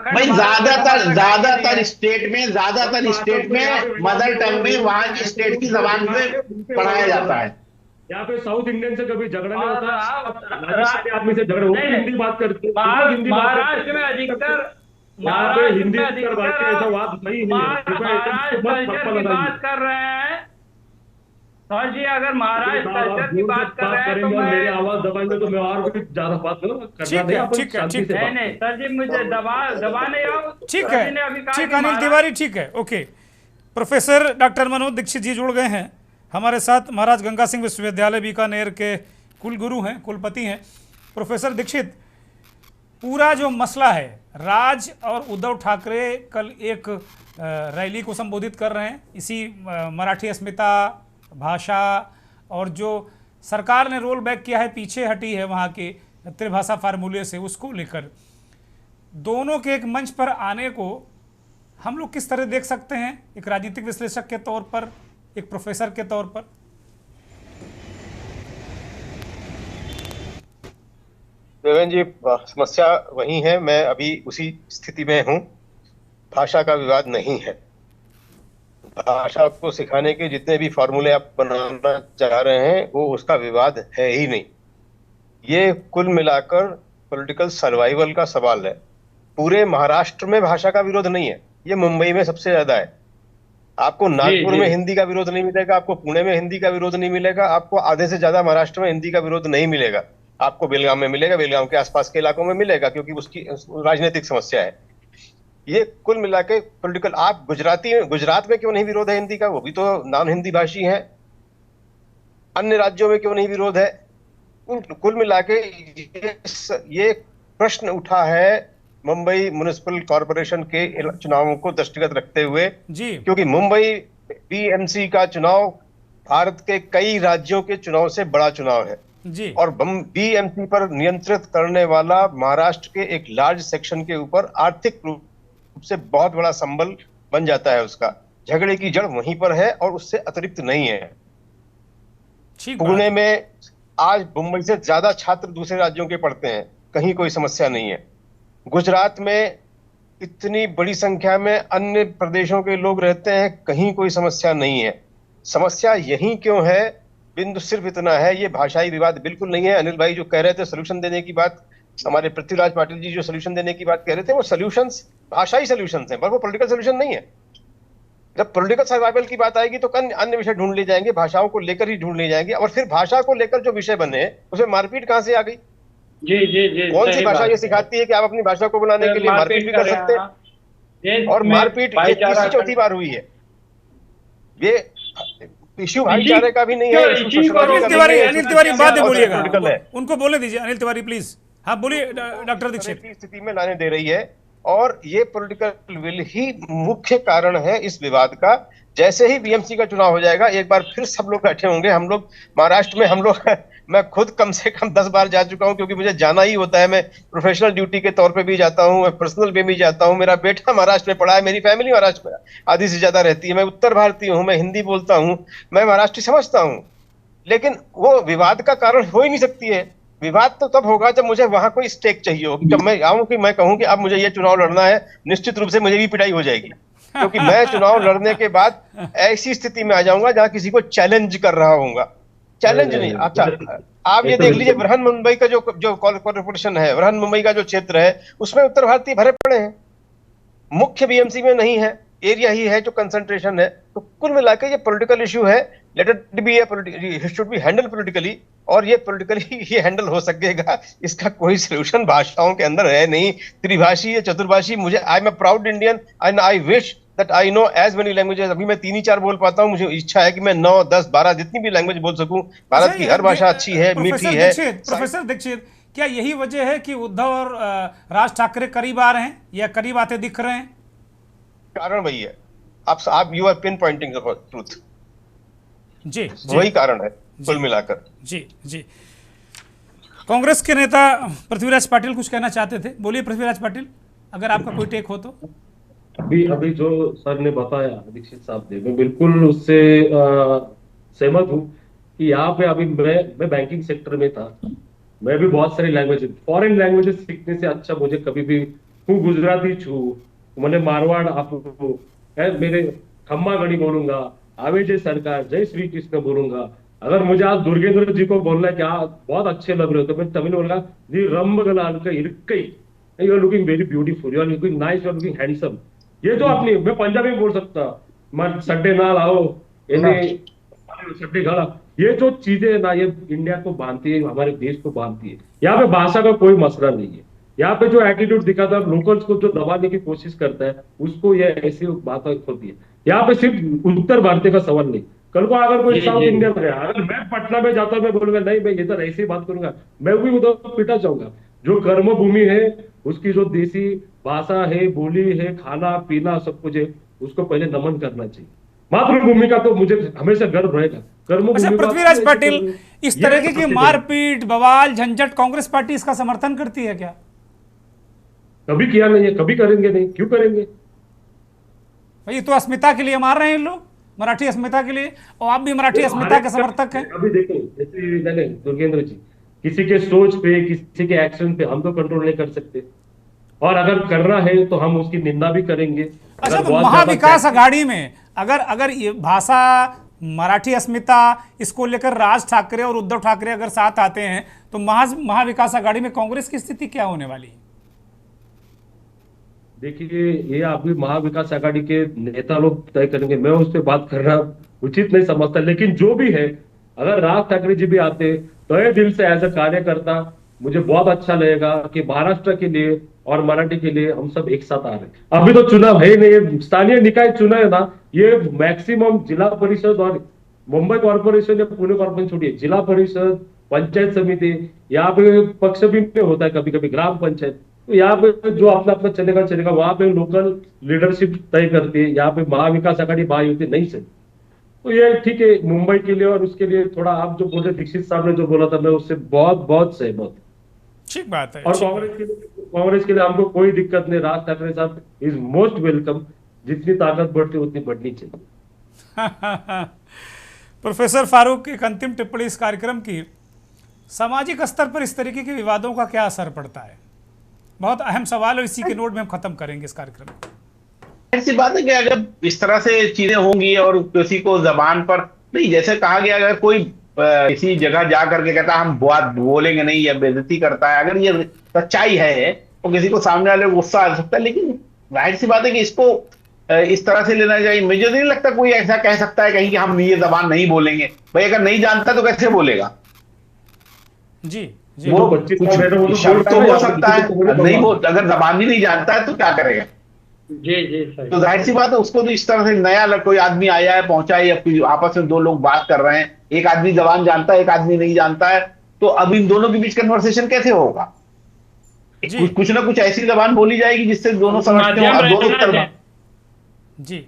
भाई ज्यादातर स्टेट में मदर टंग में वहाँ की स्टेट की जबान में पढ़ाया जाता है। यहाँ पे साउथ इंडियन से कभी झगड़ा नहीं होता, राजस्थानी आदमी से झगड़ा होता, हिंदी बात करते हैं। महाराष्ट्र में अधिकतर हिंदी बात कर रहे हैं सर जी। अगर महाराष्ट्र कल्चर की बात कर रहे हैं तो मेरी आवाज दबाएंगे तो मैं और भी ज्यादा बात करूंगा। ठीक है नहीं सर जी, मुझे दबाने आओ। ठीक है अनिल तिवारी, ठीक है, okay. Professor doctor Manoj Dixit ji जुड़ गए हैं हमारे साथ, महाराज गंगा सिंह विश्वविद्यालय बीकानेर के कुलगुरु हैं, कुलपति हैं। प्रोफेसर दीक्षित, पूरा जो मसला है, राज और उद्धव ठाकरे कल एक रैली को संबोधित कर रहे हैं इसी मराठी अस्मिता भाषा, और जो सरकार ने रोल बैक किया है, पीछे हटी है वहाँ के त्रिभाषा फार्मूले से, उसको लेकर दोनों के एक मंच पर आने को हम लोग किस तरह देख सकते हैं, एक राजनीतिक विश्लेषक के तौर पर, एक प्रोफेसर के तौर पर? देवेंद्र जी, समस्या वही है, मैं अभी उसी स्थिति में हूं। भाषा का विवाद नहीं है। भाषा को सिखाने के जितने भी फॉर्मूले आप बनाना चाह रहे हैं वो उसका विवाद है ही नहीं। ये कुल मिलाकर पॉलिटिकल सर्वाइवल का सवाल है। पूरे महाराष्ट्र में भाषा का विरोध नहीं है, ये मुंबई में सबसे ज्यादा है। आपको नागपुर में हिंदी का विरोध नहीं मिलेगा, आपको पुणे में हिंदी का विरोध नहीं मिलेगा, आपको आधे से ज्यादा महाराष्ट्र में हिंदी का विरोध नहीं मिलेगा। आपको बेलगाम में मिलेगा, बेलगाम के आसपास के इलाकों में मिलेगा, क्योंकि उसकी राजनीतिक समस्या है। ये कुल मिला के पोलिटिकल, आप गुजरात में क्यों नहीं विरोध है हिंदी का? वो भी तो नॉन हिंदी भाषी है। अन्य राज्यों में क्यों नहीं विरोध है? कुल मिला के ये प्रश्न उठा है मुंबई म्युनिसिपल कॉरपोरेशन के चुनावों को दृष्टिगत रखते हुए जी, क्योंकि मुंबई बीएमसी का चुनाव भारत के कई राज्यों के चुनाव से बड़ा चुनाव है जी, और बीएमसी पर नियंत्रित करने वाला महाराष्ट्र के एक लार्ज सेक्शन के ऊपर आर्थिक रूप से बहुत बड़ा संबल बन जाता है। उसका झगड़े की जड़ वहीं पर है और उससे अतिरिक्त नहीं है। पुणे में आज मुंबई से ज्यादा छात्र दूसरे राज्यों के पढ़ते हैं, कहीं कोई समस्या नहीं है। गुजरात में इतनी बड़ी संख्या में अन्य प्रदेशों के लोग रहते हैं, कहीं कोई समस्या नहीं है। समस्या यहीं क्यों है? बिंदु सिर्फ इतना है, ये भाषाई विवाद बिल्कुल नहीं है। अनिल भाई जो कह रहे थे सोल्यूशन देने की बात, हमारे पृथ्वीराज पाटिल जी जो सोल्यूशन देने की बात कह रहे थे, वो सोल्यूशंस भाषाई सोल्यूशंस हैं, पर वो पॉलिटिकल सोल्यूशन नहीं है। जब पॉलिटिकल सर्वाइवल की बात आएगी तो अन्य विषय ढूंढ ले जाएंगे, भाषाओं को लेकर ही ढूंढ ले जाएंगे, और फिर भाषा को लेकर जो विषय बने उसमें मारपीट कहां से आ गई? जी कौन सी भाषा ये सिखाती है कि आप अपनी भाषा को बनाने के लिए मारपीट भी कर सकते हैं? और मारपीट ये तीसरी चौथी बार हुई है। ये इश्यू भाईचारे का भी नहीं है। अनिल तिवारी बात बोलिएगा, उनको बोले दीजिए। अनिल तिवारी प्लीज, हाँ बोलिए डॉक्टर दीक्षित। स्थिति में लाने दे रही है, और ये पॉलिटिकल विल ही मुख्य कारण है इस विवाद का। जैसे ही बीएमसी का चुनाव हो जाएगा, एक बार फिर सब लोग बैठे होंगे। हम लोग महाराष्ट्र में मैं खुद कम से कम 10 बार जा चुका हूं, क्योंकि मुझे जाना ही होता है। मैं प्रोफेशनल ड्यूटी के तौर पे भी जाता हूं, मैं पर्सनल वे भी जाता हूं। मेरा बेटा महाराष्ट्र में पढ़ा है, मेरी फैमिली महाराष्ट्र में आधी से ज्यादा रहती है। मैं उत्तर भारतीय हूं, मैं हिंदी बोलता हूं, मैं महाराष्ट्री समझता हूं। लेकिन वो विवाद का कारण हो ही नहीं सकती है। विवाद तो तब होगा जब मुझे वहां कोई स्टेक चाहिए हो, जब मैं आऊं कि मैं कहूं कि अब मुझे ये चुनाव लड़ना है, निश्चित रूप से मुझे भी पिटाई हो जाएगी, क्योंकि मैं चुनाव लड़ने के बाद ऐसी स्थिति में आ जाऊंगा जहां किसी को चैलेंज कर रहा होऊंगा। चैलेंज नहीं, अच्छा आप ये देख लीजिए, बृहन मुंबई का जो कॉर्पोरेशन है, बृहन मुंबई का जो क्षेत्र है, उसमें उत्तर भारतीय भरे पड़े हैं। मुख्य बीएमसी में नहीं है, एरिया ही है जो कंसंट्रेशन है। तो कुल मिलाकर ये पॉलिटिकल इशू है, let it be it should be handle politically, और ये पॉलिटिकली ये हैंडल हो सकेगा। इसका कोई सॉल्यूशन भाषाओं के अंदर है नहीं। त्रिभाषी या चतुर्भाषी, मुझे I am a proud Indian and I wish that I know as many languages. अभी मैं 3 ही 4 बोल पाता हूँ, मुझे इच्छा है कि मैं 9, 10, 12 जितनी भी लैंग्वेज बोल सकूं। भारत की हर भाषा अच्छी है, मीठी है। प्रोफेसर दीक्षित, क्या यही वजह है कि उद्धव और राज ठाकरे करीब आ रहे हैं या करीब आते दिख रहे हैं? कारण वही है। आप you are pinpointing the truth. जी, वही कारण है कुल मिलाकर। जी जी। कांग्रेस के नेता पृथ्वीराज पाटिल कुछ कहना चाहते थे, बोलिए पृथ्वीराज पाटिल, अगर आपका कोई टेक हो तो। अभी जो सर ने बताया दीक्षित साहब ने, मैं बिल्कुल उससे सहमत हूँ कि यहाँ पे अभी मैं बैंकिंग सेक्टर में था, मैं भी बहुत सारी लैंग्वेज फॉरेन लैंग्वेजेस सीखने से अच्छा मुझे कभी भी, हूँ गुजराती छू, मैंने मारवाड़ आपको मेरे खम्मा गढ़ी बोलूंगा, आवे जय सरकार, जय श्री कृष्ण बोलूंगा। अगर मुझे आज दुर्गेंद्र जी को बोलना है कि आप बहुत अच्छे लग रहे हो, तो मैं तमिल बोलूंगा जी रंबगलाल का इरकई, you are looking very beautiful, you are looking nice, you are looking handsome. ये जो अपनी, मैं पंजाबी में बोल सकता, मैं सड्डे नाल आओ, सड्डे गाला, ये जो चीजें है ना, ये इंडिया को बांधती है, हमारे देश को बांधती है। यहाँ पे भाषा का कोई मसला नहीं है। यहाँ पे जो एटीट्यूड दिखाता है, लोकल्स को जो दबाने की कोशिश करता है, उसको ये ऐसी बात होती है। यहाँ पे सिर्फ उत्तर भारतीय का सवाल नहीं, कल को अगर कोई साउथ इंडिया में, अगर मैं पटना में जाता, मैं बोलूंगा नहीं मैं इधर ऐसे ही बात करूंगा, मैं भी उधर पिटा जाऊंगा। जो कर्म भूमि है, उसकी जो देसी भाषा है, बोली है, खाना पीना सब कुछ है, उसको पहले नमन करना चाहिए। मातृभूमि का तो मुझे हमेशा गर्व रहेगा। अच्छा पृथ्वीराज पाटिल, इस तरह की मारपीट, बवाल, झंझट, कांग्रेस पार्टी इसका समर्थन करती है क्या? कभी किया नहीं है, कभी करेंगे नहीं, क्यों करेंगे? भाई तो अस्मिता के लिए मार रहे हैं लोग, मराठी अस्मिता के लिए, और आप भी मराठी अस्मिता के समर्थक हैं। अभी देखो जैसे दुर्गेंद्र जी, किसी के सोच पे, किसी के एक्शन पे हम तो कंट्रोल नहीं कर सकते, और अगर करना है तो हम उसकी निंदा भी करेंगे। अच्छा, तो महाविकास आघाड़ी में अगर ये भाषा, मराठी अस्मिता, इसको लेकर राज ठाकरे और उद्धव ठाकरे अगर साथ आते हैं, तो महाविकास आघाड़ी में कांग्रेस की स्थिति क्या होने वाली है? देखिए, ये अभी महाविकास आघाड़ी के नेता लोग तय करेंगे, मैं उस पर बात करना उचित नहीं समझता। लेकिन जो भी है, अगर राज ठाकरे जी भी आते तो ये दिल से एज अ कार्यकर्ता मुझे बहुत अच्छा लगेगा कि महाराष्ट्र के लिए और मराठी के लिए हम सब एक साथ आ रहे हैं। अभी तो चुनाव है नहीं, स्थानीय निकाय चुनाव है ना, ये मैक्सिमम जिला परिषद और मुंबई कॉर्पोरेशन या पुणे कॉर्पोरेशन छोड़िए, जिला परिषद, पंचायत समिति, यहाँ पे पक्ष भी होता है, कभी कभी ग्राम पंचायत, तो यहाँ पे जो अपना अपना चलेगा, वहां पे लोकल लीडरशिप तय करती है। यहाँ पे महाविकास आघाड़ी महायुति नहीं चलती। तो ये ठीक है मुंबई के लिए, और उसके लिए थोड़ा आप जो बोले दीक्षित साहब ने जो बोला था, मैं उससे बहुत सहमत हूँ। ठीक बात है। और कांग्रेस के लिए हमको कोई दिक्कत नहीं, राज ठाकरे साहब इज मोस्ट वेलकम, जितनी ताकत बढ़ती उतनी बढ़नी चाहिए। प्रोफेसर फारूक, एक अंतिम टिप्पणी इस कार्यक्रम की, सामाजिक स्तर पर इस तरीके के विवादों का क्या असर पड़ता है? बहुत अहम सवाल है, इसी के नोट में हम खत्म करेंगे इस कार्यक्रम को। ऐसी बात है कि अगर इस तरह से चीजें होंगी और किसी को जबान पर नहीं, जैसे कहा गया, अगर कोई किसी जगह जा करके कहता है हम बात बोलेंगे नहीं या बेइज्जती करता है, अगर ये सच्चाई है तो किसी को सामने वाले गुस्सा आ सकता है। लेकिन जाहिर सी बात है कि इसको इस तरह से लेना चाहिए। मुझे नहीं लगता कोई ऐसा कह सकता है कहीं कि हम ये जबान नहीं बोलेंगे। भाई अगर नहीं जानता तो कैसे बोलेगा? जी वो कुछ शब्द तो हो सकता है, नहीं बोल, अगर जबान ही नहीं जानता है तो क्या करेगा? जी तो जाहिर सी बात है उसको तो इस तरह से नया कोई आदमी आया है, पहुंचा है, या आपस में दो लोग बात कर रहे हैं, एक आदमी जबान जानता है, एक आदमी नहीं जानता है, तो अब इन दोनों के बीच कन्वर्सेशन कैसे होगा? कुछ ना कुछ ऐसी जबान बोली जाएगी जिससे दोनों समझते हो।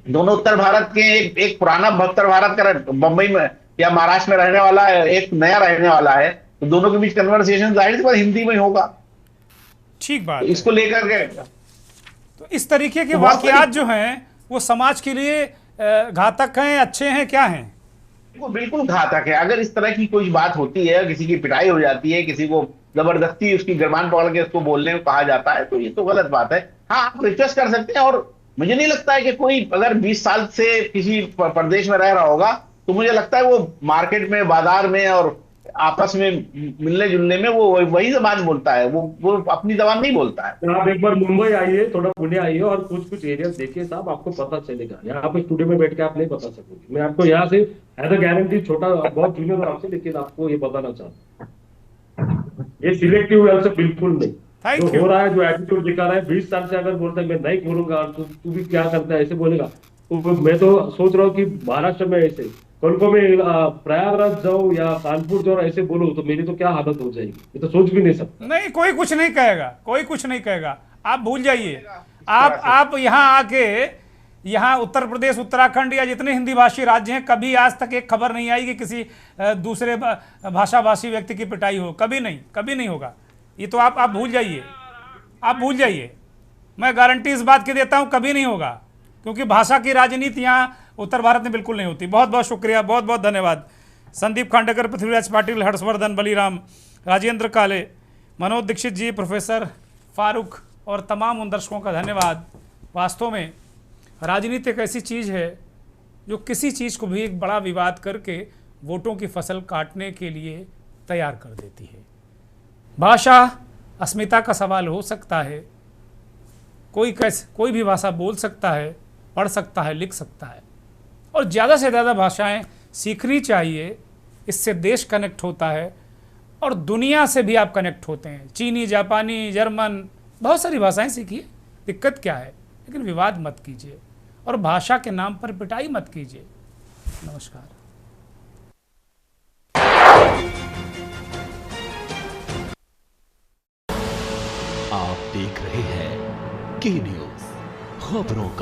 दोनों उत्तर भारत के, एक पुराना उत्तर भारत का बंबई में या महाराष्ट्र में रहने वाला है, एक नया रहने वाला है, तो दोनों के बीच कन्वर्सेशन जाहिर सी बात हिंदी में होगा। ठीक बात। इसको लेकर के तो इस तरीके के वाकयात जो हैं वो समाज के लिए घातक हैं, अच्छे हैं, क्या हैं? वो बिल्कुल घातक है। अगर इस तरह की कोई बात होती है, किसी की पिटाई हो जाती है, किसी को जबरदस्ती उसकी गिरबान पकड़ के उसको बोलने को कहा जाता है, तो ये तो गलत बात है। हाँ, आप रिक्वेस्ट कर सकते हैं, और मुझे नहीं लगता है कि कोई अगर 20 साल से किसी प्रदेश में रह रहा होगा तो मुझे लगता है वो मार्केट में, बाजार में और आपस में मिलने जुलने में वो वही जबान बोलता है, वो अपनी जबान नहीं बोलता है। आप एक बार मुंबई आइए, थोड़ा पुणे आइए और कुछ एरिया देखिए साहब, आपको पता चलेगा। यहाँ पे स्टूडियो में बैठ के आप नहीं बता सकोगे। मैं आपको यहाँ से एज अ गारंटी, छोटा बहुत जूनियर आपसे, लेकिन आपको ये बताना चाहता हूँ, ये सिलेक्टिव से बिल्कुल नहीं। Thank जो you. हो रहा है, जो एटीट्यूड दिखा रहा है, 20 साल से अगर बोलता है मैं नहीं बोलूंगा, तो तू भी क्या करता है ऐसे बोलेगा। तो मैं तो सोच रहा हूँ कि महाराष्ट्र में ऐसे कल को मैं प्रयागराज जाऊँ या कानपुर जाऊँ ऐसे बोलूँ तो मेरी तो क्या हालत हो जाएगी, मैं तो सोच भी नहीं सकता। नहीं, कोई कुछ नहीं कहेगा, कोई कुछ नहीं कहेगा, आप भूल जाइए। आप यहाँ आके, यहाँ उत्तर प्रदेश, उत्तराखंड या जितने हिंदी भाषी राज्य हैं, कभी आज तक एक खबर नहीं आई कि किसी दूसरे भाषा भाषी व्यक्ति की पिटाई हो। कभी नहीं, कभी नहीं होगा। ये तो आप भूल जाइए, आप भूल जाइए। मैं गारंटी इस बात की देता हूँ, कभी नहीं होगा, क्योंकि भाषा की राजनीति यहाँ उत्तर भारत में बिल्कुल नहीं होती। बहुत बहुत शुक्रिया, बहुत बहुत धन्यवाद। संदीप खांडेकर, पृथ्वीराज पाटिल, हर्षवर्धन बलीराम, राजेंद्र काले, मनोज दीक्षित जी, प्रोफेसर फारूक और तमाम उन दर्शकों का धन्यवाद। वास्तव में राजनीति एक ऐसी चीज़ है जो किसी चीज़ को भी एक बड़ा विवाद करके वोटों की फसल काटने के लिए तैयार कर देती है। भाषा अस्मिता का सवाल हो सकता है, कोई भी भाषा बोल सकता है, पढ़ सकता है, लिख सकता है, और ज़्यादा से ज़्यादा भाषाएं सीखनी चाहिए। इससे देश कनेक्ट होता है और दुनिया से भी आप कनेक्ट होते हैं। चीनी, जापानी, जर्मन, बहुत सारी भाषाएं सीखिए, दिक्कत क्या है, लेकिन विवाद मत कीजिए और भाषा के नाम पर पिटाई मत कीजिए। नमस्कार। आप देख रहे हैं के न्यूज़, खबरों का